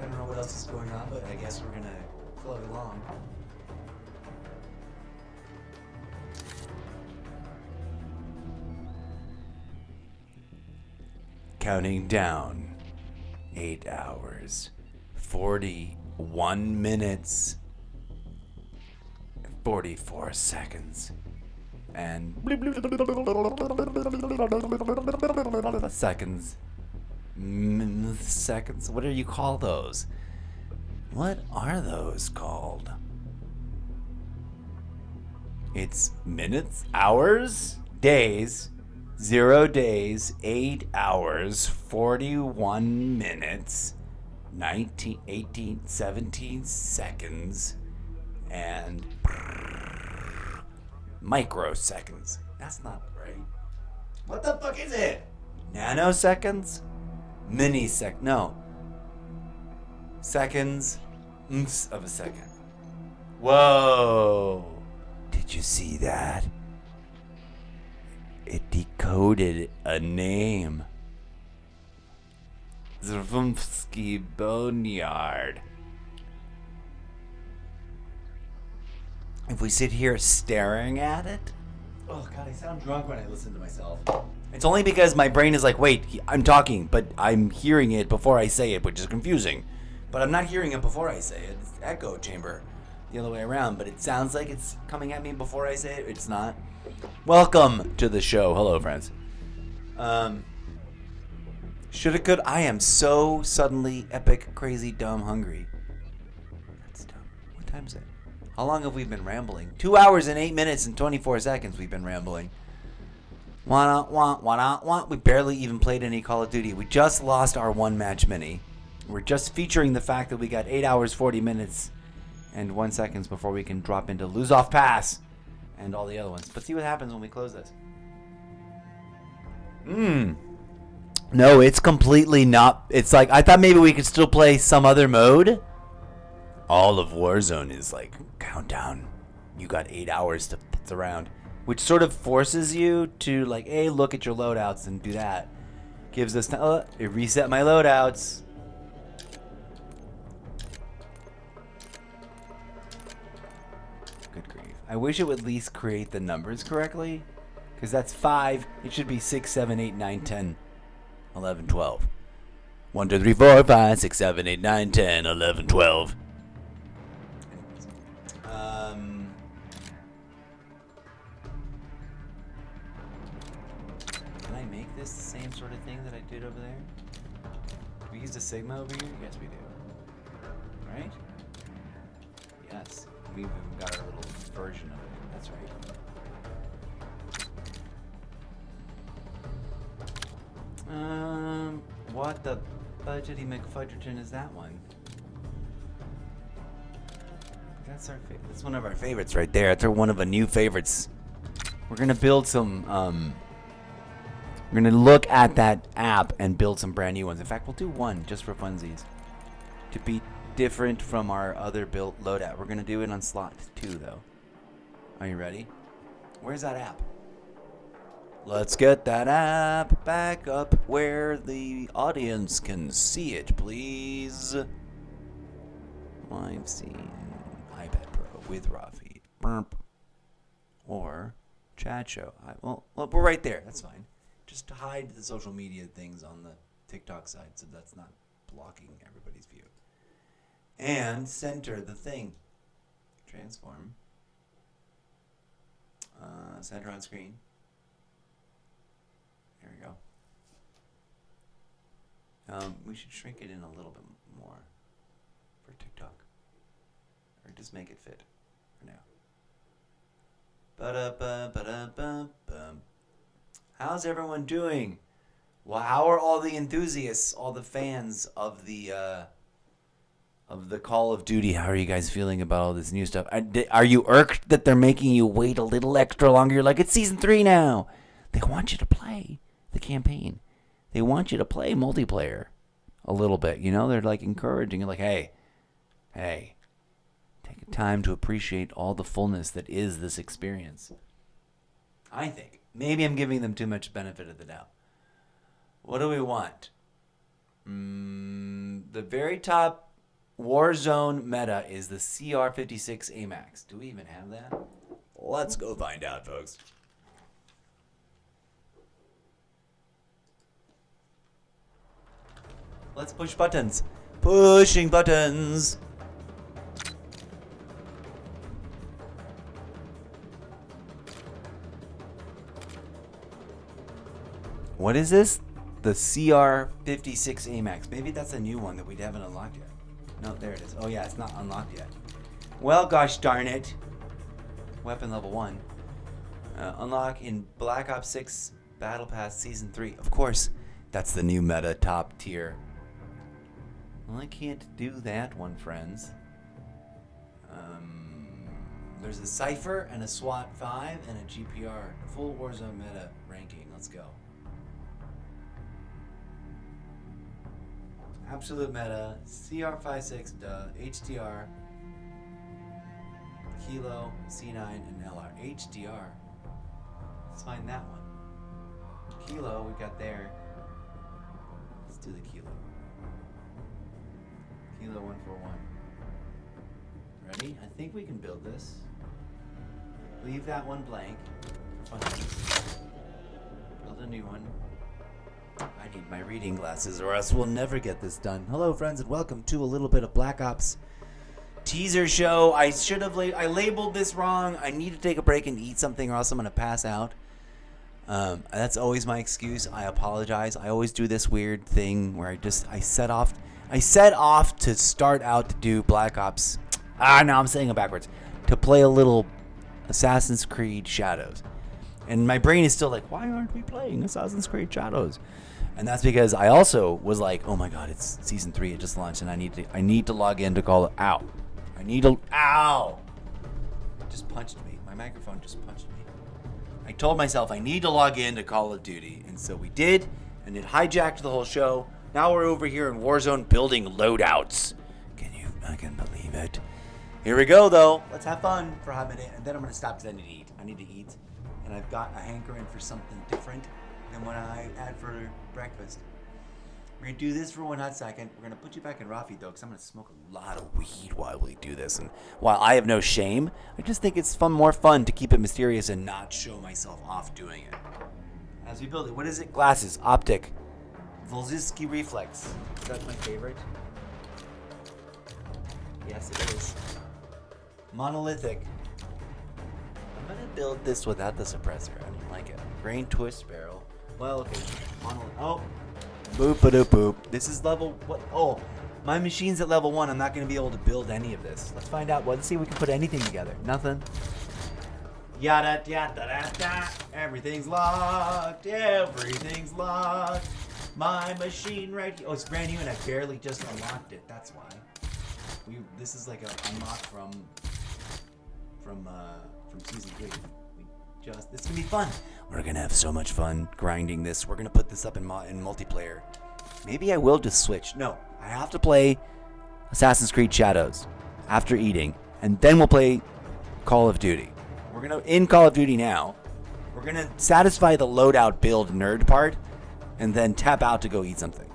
I don't know what else is going on, but I guess we're gonna float along. Counting down. 8 hours. 41 minutes. 44 seconds. And seconds. Seconds. What do you call those? What are those called? It's minutes, hours, days, 0 days, 8 hours, 41 minutes, 19, 18, 17 seconds, and microseconds. That's not right. What the fuck is it? Nanoseconds? Minisec. No. Seconds. Of a second. Whoa. Did you see that? It decoded a name. Zvumsky Boneyard. If we sit here staring at it, oh god, I sound drunk when I listen to myself. It's only because my brain is like, wait, I'm talking, but I'm hearing it before I say it, which is confusing. But I'm not hearing it before I say it. It's echo chamber the other way around, but it sounds like it's coming at me before I say it. It's not. Welcome to the show. Hello, friends. Shoulda, could. I am so suddenly epic, crazy, dumb, hungry. That's dumb. What time is it? How long have we been rambling? 2 hours and 8 minutes and 24 seconds we've been rambling. We barely even played any Call of Duty. We just lost our one match mini. We're just featuring the fact that we got 8 hours, 40 minutes, and 1 second before we can drop into Lose Off Pass and all the other ones. But see what happens when we close this. No, it's completely not. It's like, I thought maybe we could still play some other mode. All of Warzone is like, countdown. You got 8 hours to putz around. Which sort of forces you to like, hey, look at your loadouts and do that. Gives us time. It reset my loadouts. Good grief. I wish it would at least create the numbers correctly. Because that's 5. It should be 6, 7, 8, 9, 10, 11, 12. 1, 2, 3, 4, 5, 6, 7, 8, 9, 10, 11, 12. Can I make this the same sort of thing that I did over there? Do we use the Sigma over here? Yes, we do. Right? Yes. We've got our little version of it. That's right. What the budgety McFudgerton is that one? That's our favorite. That's one of our favorites right there. It's one of the new favorites. We're gonna build some. We're gonna look at that app and build some brand new ones. In fact, we'll do one just for funsies, to be different from our other built loadout. We're gonna do it on slot 2 though. Are you ready? Where's that app? Let's get that app back up where the audience can see it, please. I've seen iPad Pro with Rafi. Burp. Or chat show. Well, we're right there. That's fine. Just to hide the social media things on the TikTok side so that's not blocking everybody's view. And center the thing. Transform. Center on screen. There we go. We should shrink it in a little bit more for TikTok. Or just make it fit for now. Ba-da-ba-ba-da-ba-bum. How's everyone doing? Well, how are all the enthusiasts, all the fans of the Call of Duty? How are you guys feeling about all this new stuff? Are you irked that they're making you wait a little extra longer? You're like, it's season 3 now. They want you to play the campaign. They want you to play multiplayer a little bit. You know, they're like encouraging you, like, hey, take time to appreciate all the fullness that is this experience. I think. Maybe I'm giving them too much benefit of the doubt. What do we want? The very top Warzone meta is the CR56 AMAX. Do we even have that? Let's go find out, folks. Let's push buttons. Pushing buttons. What is this? The CR56 AMAX. Maybe that's a new one that we haven't unlocked yet. No, there it is. Oh yeah, it's not unlocked yet. Well, gosh darn it. Weapon level 1. Unlock in Black Ops 6 Battle Pass Season 3. Of course, that's the new meta top tier. Well, I can't do that one, friends. There's a Cypher and a SWAT 5 and a GPR. Full Warzone meta ranking. Let's go. Absolute meta, CR56, HDR, Kilo, C9, and LR. HDR. Let's find that one. Kilo, we got there. Let's do the Kilo. Kilo 141. Ready? I think we can build this. Leave that one blank. Fun. Build a new one. I need my reading glasses or else we'll never get this done. Hello, friends, and welcome to a little bit of Black Ops teaser show. I should have I labeled this wrong. I need to take a break and eat something or else I'm going to pass out. That's always my excuse. I apologize. I always do this weird thing where I set off to start out to do Black Ops. No, I'm saying it backwards. To play a little Assassin's Creed Shadows. And my brain is still like, why aren't we playing Assassin's Creed Shadows? And that's because I also was like, oh my god, it's season 3, it just launched, and I need to log in to call it. Ow. Ow! It just punched me. My microphone just punched me. I told myself I need to log in to Call of Duty, and so we did, and it hijacked the whole show. Now we're over here in Warzone building loadouts. Can you fucking believe it? Here we go, though. Let's have fun for a hot minute, and then I'm going to stop because I need to eat. I need to eat, and I've got a hankering for something different than what I had for breakfast. We're going to do this for one hot second. We're going to put you back in Rafi, though, because I'm going to smoke a lot of weed while we do this. And while I have no shame, I just think it's more fun to keep it mysterious and not show myself off doing it. As we build it, what is it? Glasses, optic, Volzinski reflex. Is that my favorite? Yes, it is. Monolithic. I'm going to build this without the suppressor. I don't like it. Grain twist barrel. Well, okay. Oh. Boop-a-doop-boop. This is level... What? Oh. My machine's at level 1. I'm not going to be able to build any of this. Let's find out. Let's see if we can put anything together. Nothing. Yada, yada, yada, yada. Everything's locked. Everything's locked. my machine right here. Oh, it's brand new and I barely just unlocked it. That's why. This is like a unlock from season 3. It's gonna be fun. We're gonna have so much fun grinding this. We're gonna put this up in multiplayer. Maybe I will just switch. No, I have to play Assassin's Creed Shadows after eating, and then we'll play Call of Duty. We're gonna in Call of Duty now. We're gonna satisfy the loadout build nerd part, and then tap out to go eat something.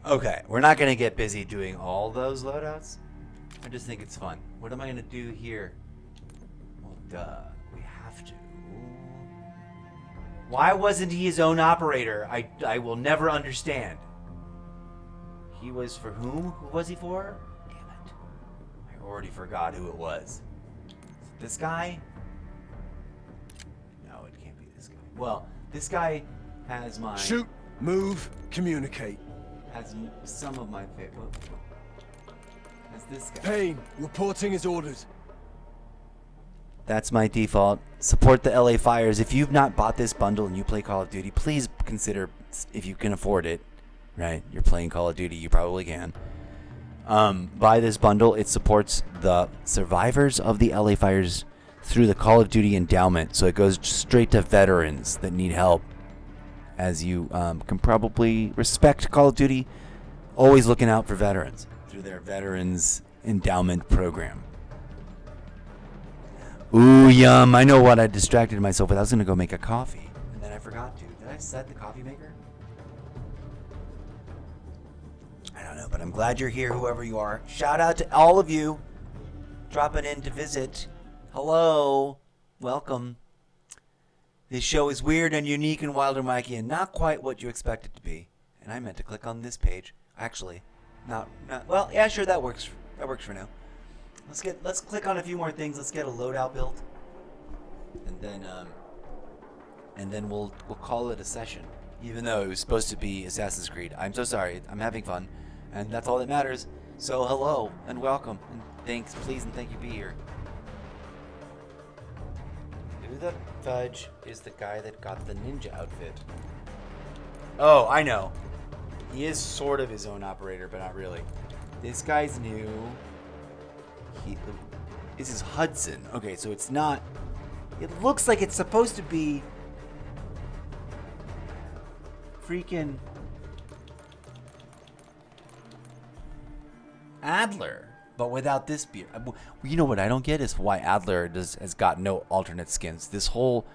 Okay, we're not going to get busy doing all those loadouts. I just think it's fun. What am I going to do here? Well, duh. We have to. Why wasn't he his own operator? I will never understand. He was for whom? Who was he for? Damn it. I already forgot who it was. This guy? No, it can't be this guy. Well, this guy has my... Shoot, move, communicate. Has some of my favorite. That's this guy. Payne, reporting his orders. That's my default. Support the LA Fires. If you've not bought this bundle and you play Call of Duty, please consider, if you can afford it, right? You're playing Call of Duty, you probably can. Buy this bundle. It supports the survivors of the LA Fires through the Call of Duty endowment. So it goes straight to veterans that need help. As you can probably respect Call of Duty, always looking out for veterans through their Veterans Endowment Program. Ooh, yum. I know what I distracted myself with. I was going to go make a coffee, and then I forgot to. Did I set the coffee maker? I don't know, but I'm glad you're here, whoever you are. Shout out to all of you dropping in to visit. Hello. Welcome. This show is weird and unique and wild and wacky and not quite what you expect it to be. And I meant to click on this page. Actually, not well, yeah, sure, that works. That works for now. Let's click on a few more things. Let's get a loadout built. And then we'll call it a session. Even though it was supposed to be Assassin's Creed. I'm so sorry. I'm having fun. And that's all that matters. So hello and welcome. And thanks, please, and thank you be here. Who the fudge is the guy that got the ninja outfit? Oh, I know. He is sort of his own operator, but not really. This guy's new. This is Hudson. Okay, so it's not... It looks like it's supposed to be... freaking... Adler. But without this beard. You know what I don't get is why Adler has got no alternate skins. This whole...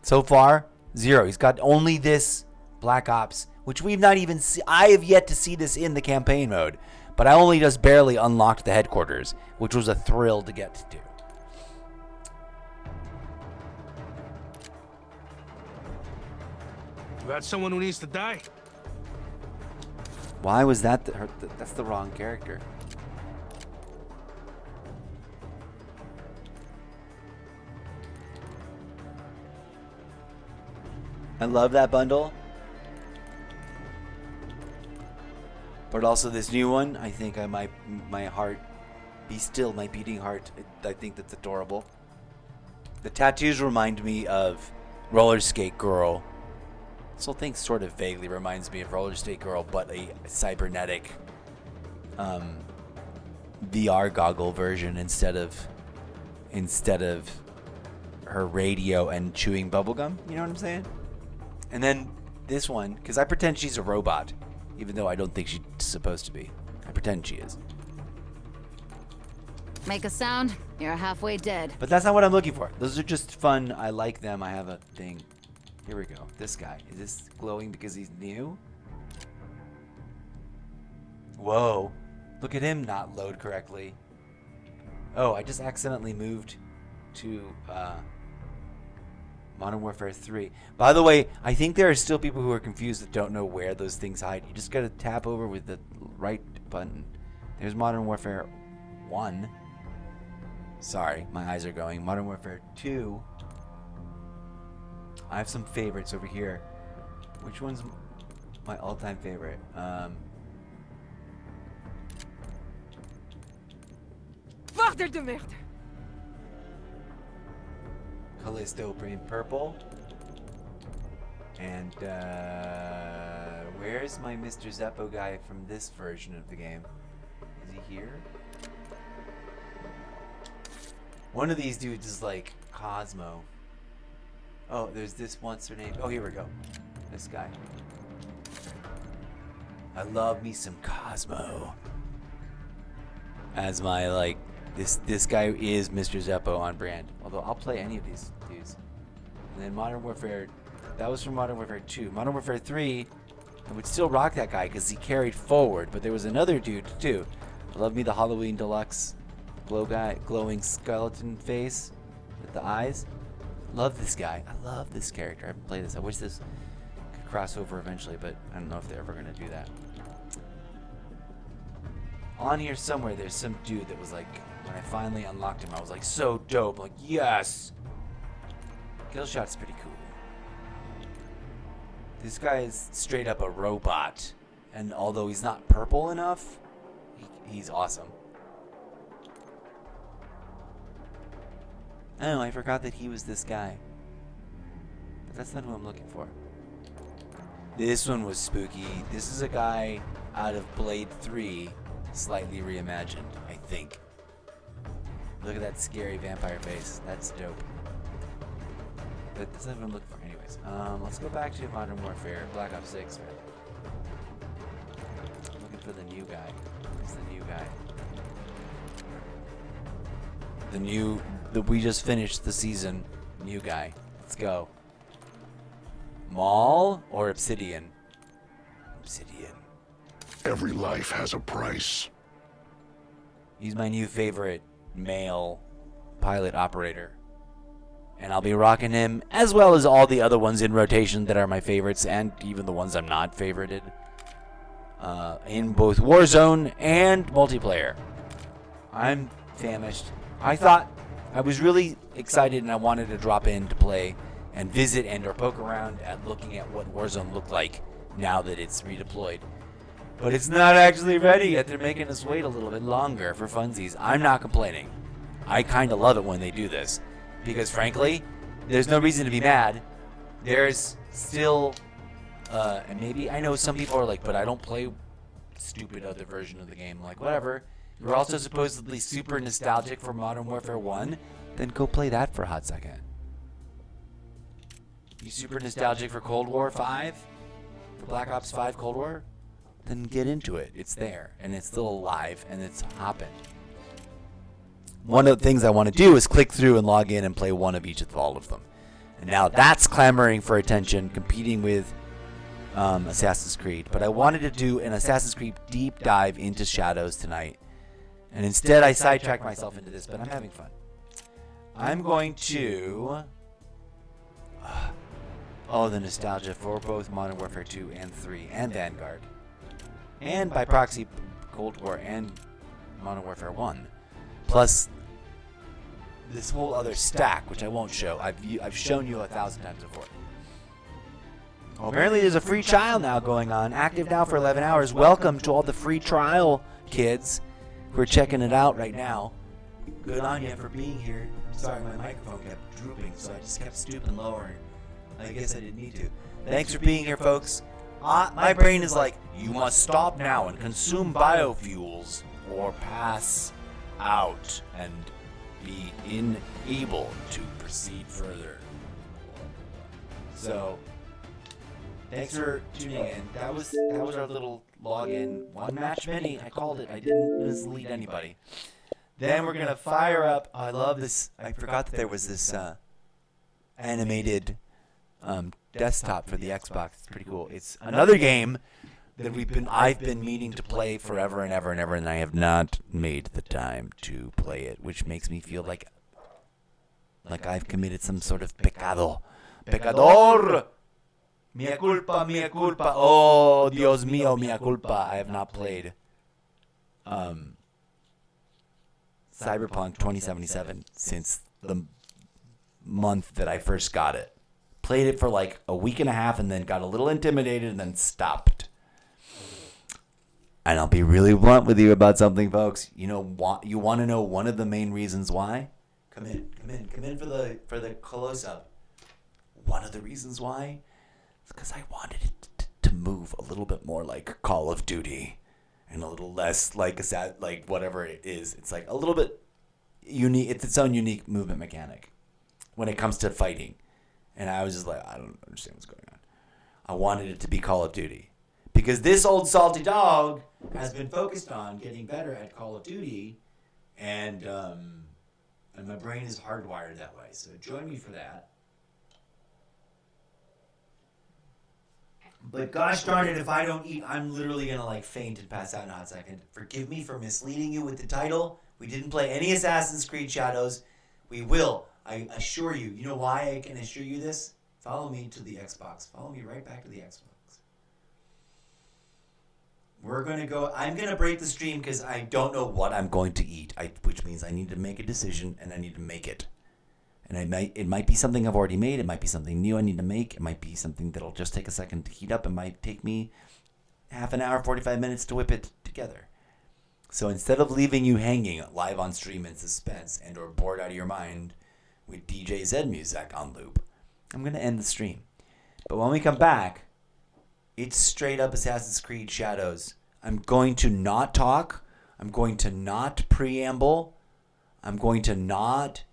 So far, zero. He's got only this Black Ops, which we've not even seen. I have yet to see this in the campaign mode. But I only just barely unlocked the headquarters, which was a thrill to get to do. You got someone who needs to die? Why was that? That's the wrong character. I love that bundle. But also this new one, I think my heart be still, my beating heart. I think that's adorable. The tattoos remind me of Roller Skate Girl. This whole thing sort of vaguely reminds me of Roller Skate Girl, but a cybernetic VR goggle version instead of her radio and chewing bubblegum. You know what I'm saying? And then this one, because I pretend she's a robot, even though I don't think she's supposed to be. I pretend she is. Make a sound, you're halfway dead. But that's not what I'm looking for. Those are just fun. I like them. I have a thing. Here we go. This guy. Is this glowing because he's new? Whoa. Look at him not load correctly. Oh, I just accidentally moved to Modern Warfare 3. By the way, I think there are still people who are confused that don't know where those things hide. You just gotta tap over with the right button. There's Modern Warfare 1. Sorry, my eyes are going. Modern Warfare 2. I have some favorites over here. Which one's my all-time favorite? Bordel de merde! Callisto Green Purple. And where's my Mr. Zeppo guy from this version of the game? Is he here? One of these dudes is like Cosmo. Oh, there's this what's her name? Oh, here we go. This guy. I love me some Cosmo. As my like this guy is Mr. Zeppo on brand. Although I'll play any of these dudes. And then Modern Warfare, that was from Modern Warfare 2. Modern Warfare 3, I would still rock that guy because he carried forward. But there was another dude too. I love me the Halloween Deluxe glowing skeleton face with the eyes. Love this guy. I love this character. I haven't played this. I wish this could cross over eventually, but I don't know if they're ever going to do that. On here somewhere, there's some dude that was like, when I finally unlocked him, I was like, so dope. Like, yes! Killshot's pretty cool. This guy is straight up a robot. And although he's not purple enough, he's awesome. Oh, I forgot that he was this guy. But that's not who I'm looking for. This one was spooky. This is a guy out of Blade 3, slightly reimagined, I think. Look at that scary vampire face. That's dope. But that's not what I'm looking for. Anyways, let's go back to Modern Warfare, Black Ops 6. I'm looking for the new guy. Who's the new guy? We just finished the season. New guy. Let's go. Maul or Obsidian? Obsidian. Every life has a price. He's my new favorite male pilot operator. And I'll be rocking him, as well as all the other ones in rotation that are my favorites, and even the ones I'm not favorited. In both Warzone and multiplayer. I'm famished. I was really excited and I wanted to drop in to play and visit and or poke around at looking at what Warzone looked like now that it's redeployed. But it's not actually ready yet. They're making us wait a little bit longer for funsies. I'm not complaining. I kind of love it when they do this. Because frankly, there's no reason to be mad. There's still, and maybe I know some people are like, but I don't play stupid other version of the game. Like, whatever. You're also supposedly super nostalgic for Modern Warfare 1. Then go play that for a hot second. You super nostalgic for Cold War 5? For Black Ops 5 Cold War? Then get into it. It's there. And it's still alive. And it's hopping. One of the things I want to do is click through and log in and play one of each of all of them. And now that's clamoring for attention, competing with Assassin's Creed. But I wanted to do an Assassin's Creed deep dive into Shadows tonight. And instead I sidetracked myself into this, but I'm having fun. I'm going to... the nostalgia for both Modern Warfare 2 and 3 and Vanguard. And by proxy, Cold War and Modern Warfare 1. Plus, this whole other stack, which I won't show. I've shown you 1,000 times before. Well, apparently there's a free trial now going on. Active now for 11 hours. Welcome to all the free trial kids who are checking it out right now. Good on you for being here. Sorry, my microphone kept drooping, so I just kept stooping lower. I guess I didn't need to. Thanks for being here, folks. My brain is like, you must stop now and consume biofuels or pass out. And be unable to proceed further. So, thanks for tuning in. That was our little login. One match mini. I called it. I didn't mislead anybody. Then we're gonna fire up. I love this. I forgot that there was this animated desktop for the Xbox. It's pretty cool. It's another game that I've been meaning to play forever and ever and ever, and I have not made the time to play it, which makes me feel like I've committed some sort of pecado. Pecador! Mea culpa, mea culpa. Oh, Dios mío, mea culpa. I have not played Cyberpunk 2077 since the month that I first got it. Played it for like a week and a half and then got a little intimidated and then stopped. And I'll be really blunt with you about something, folks. You want to know one of the main reasons why? Come in for the close-up. One of the reasons why is because I wanted it to move a little bit more like Call of Duty and a little less like whatever it is. It's like a little bit unique. It's its own unique movement mechanic when it comes to fighting. And I was just like, I don't understand what's going on. I wanted it to be Call of Duty. Because this old salty dog has been focused on getting better at Call of Duty. And my brain is hardwired that way. So join me for that. But gosh darn it, if I don't eat, I'm literally going to faint and pass out in a hot second. Forgive me for misleading you with the title. We didn't play any Assassin's Creed Shadows. We will. I assure you. You know why I can assure you this? Follow me to the Xbox. Follow me right back to the Xbox. We're going to go. I'm going to break the stream because I don't know what I'm going to eat, which means I need to make a decision and I need to make it. And it might be something I've already made. It might be something new I need to make. It might be something that'll just take a second to heat up. It might take me half an hour, 45 minutes to whip it together. So instead of leaving you hanging live on stream in suspense and or bored out of your mind with DJ Zed music on loop, I'm going to end the stream. But when we come back, it's straight up Assassin's Creed Shadows. I'm going to not talk. I'm going to not preamble. I'm going to not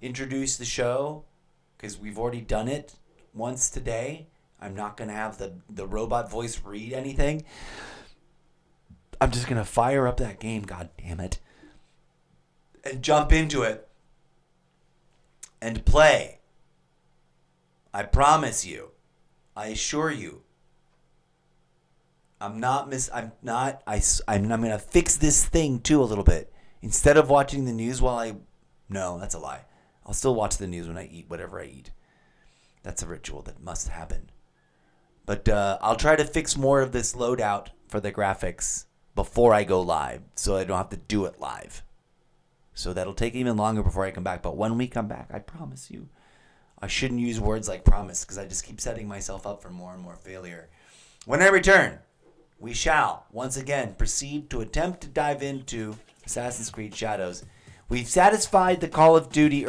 introduce the show because we've already done it once today. I'm not going to have the robot voice read anything. I'm just going to fire up that game, god damn it, and jump into it and play. I promise you. I assure you. I'm going to fix this thing too a little bit. Instead of watching the news no, that's a lie. I'll still watch the news when I eat whatever I eat. That's a ritual that must happen. But I'll try to fix more of this loadout for the graphics before I go live, so I don't have to do it live. So that'll take even longer before I come back. But when we come back, I promise you, I shouldn't use words like promise because I just keep setting myself up for more and more failure. When I return, we shall once again proceed to attempt to dive into Assassin's Creed Shadows. We've satisfied the Call of Duty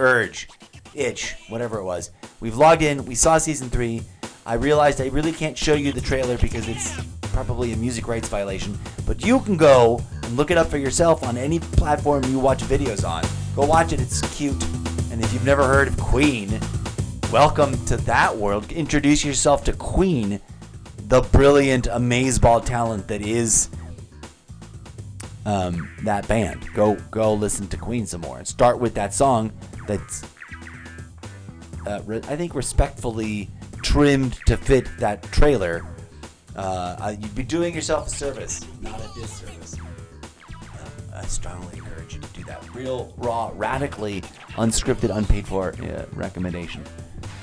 itch, whatever it was. We've logged in. We saw Season 3. I realized I really can't show you the trailer because it's probably a music rights violation. But you can go and look it up for yourself on any platform you watch videos on. Go watch it. It's cute. And if you've never heard of Queen, welcome to that world. Introduce yourself to Queen, the brilliant amazeball talent that is that band. Go listen to Queen some more and start with that song that's I think respectfully trimmed to fit that trailer. You'd be doing yourself a service, not a disservice. I strongly encourage you to do that. Real, raw, radically unscripted, unpaid for recommendation.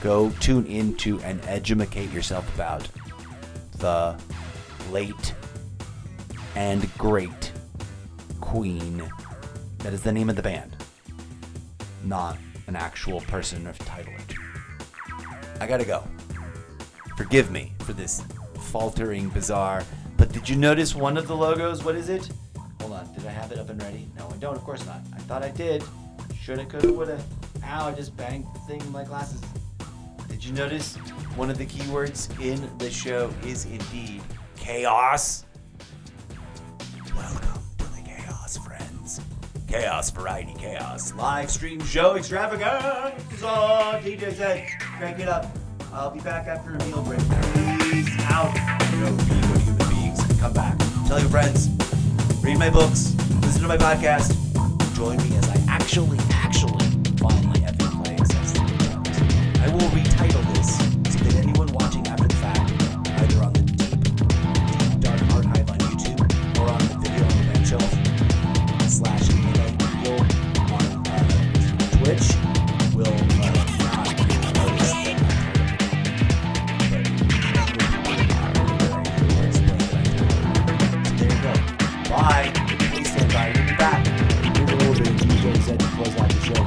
Go tune into and educate yourself about the late and great Queen. That is the name of the band, not an actual person of title. I gotta go. Forgive me for this faltering, bizarre. But did you notice one of the logos? What is it? Hold on. Did I have it up and ready? No, I don't. Of course not. I thought I did. Shoulda, coulda, woulda. Ow, I just banged the thing with my glasses. Did you notice one of the keywords in the show is indeed chaos? Welcome to the chaos, friends. Chaos, variety, chaos. Live stream show extravaganza. DJ said, crank it up. I'll be back after a meal break. Peace out. Go be good human beings. Come back. Tell your friends. Read my books. Listen to my podcast. Join me as I actually finally effing play Assassin's. I will retitle this so that anyone watching after the fact, either on the deep dark archive on YouTube or on the video on the bench shelf /video on Twitch, will not notice that so there you go. Bye. Please stand by. We'll be back. Here's a little bit of DJ Zed to close out the show.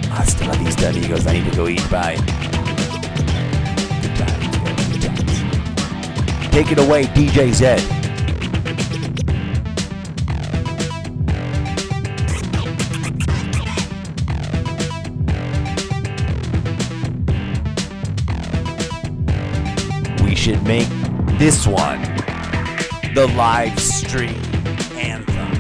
Hasta la vista, amigos. I need to go eat. Bye. Good times. Good times. Take it away, DJ Zed. We should make this one the live stream anthem.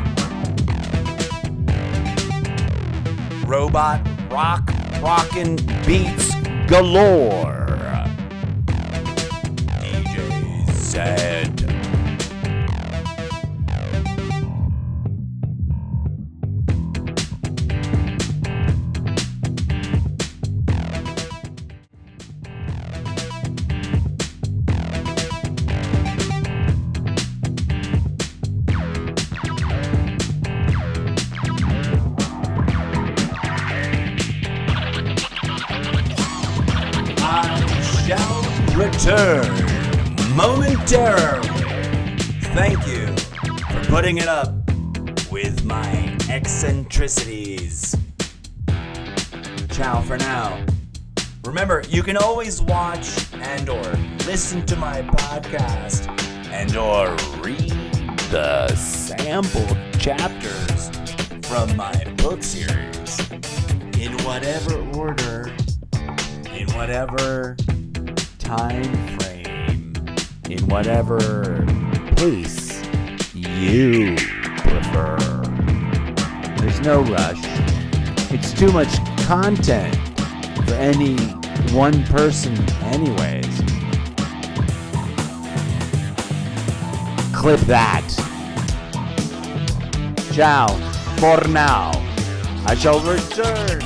Robot rockin' beats galore. DJ Zed. Return momentarily. Thank you for putting it up with my eccentricities. Ciao for now. Remember, you can always watch and or listen to my podcast and or read the sample chapters from my book series in whatever order, in whatever time frame, in whatever pace you prefer. There's no rush. It's too much content for any one person anyways. Clip that. Ciao for now. I shall return.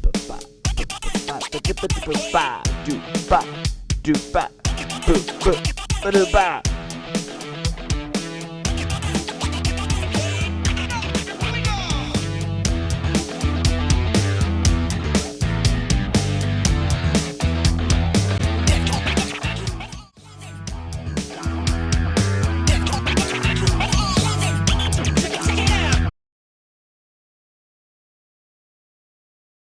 Do ba do ba do ba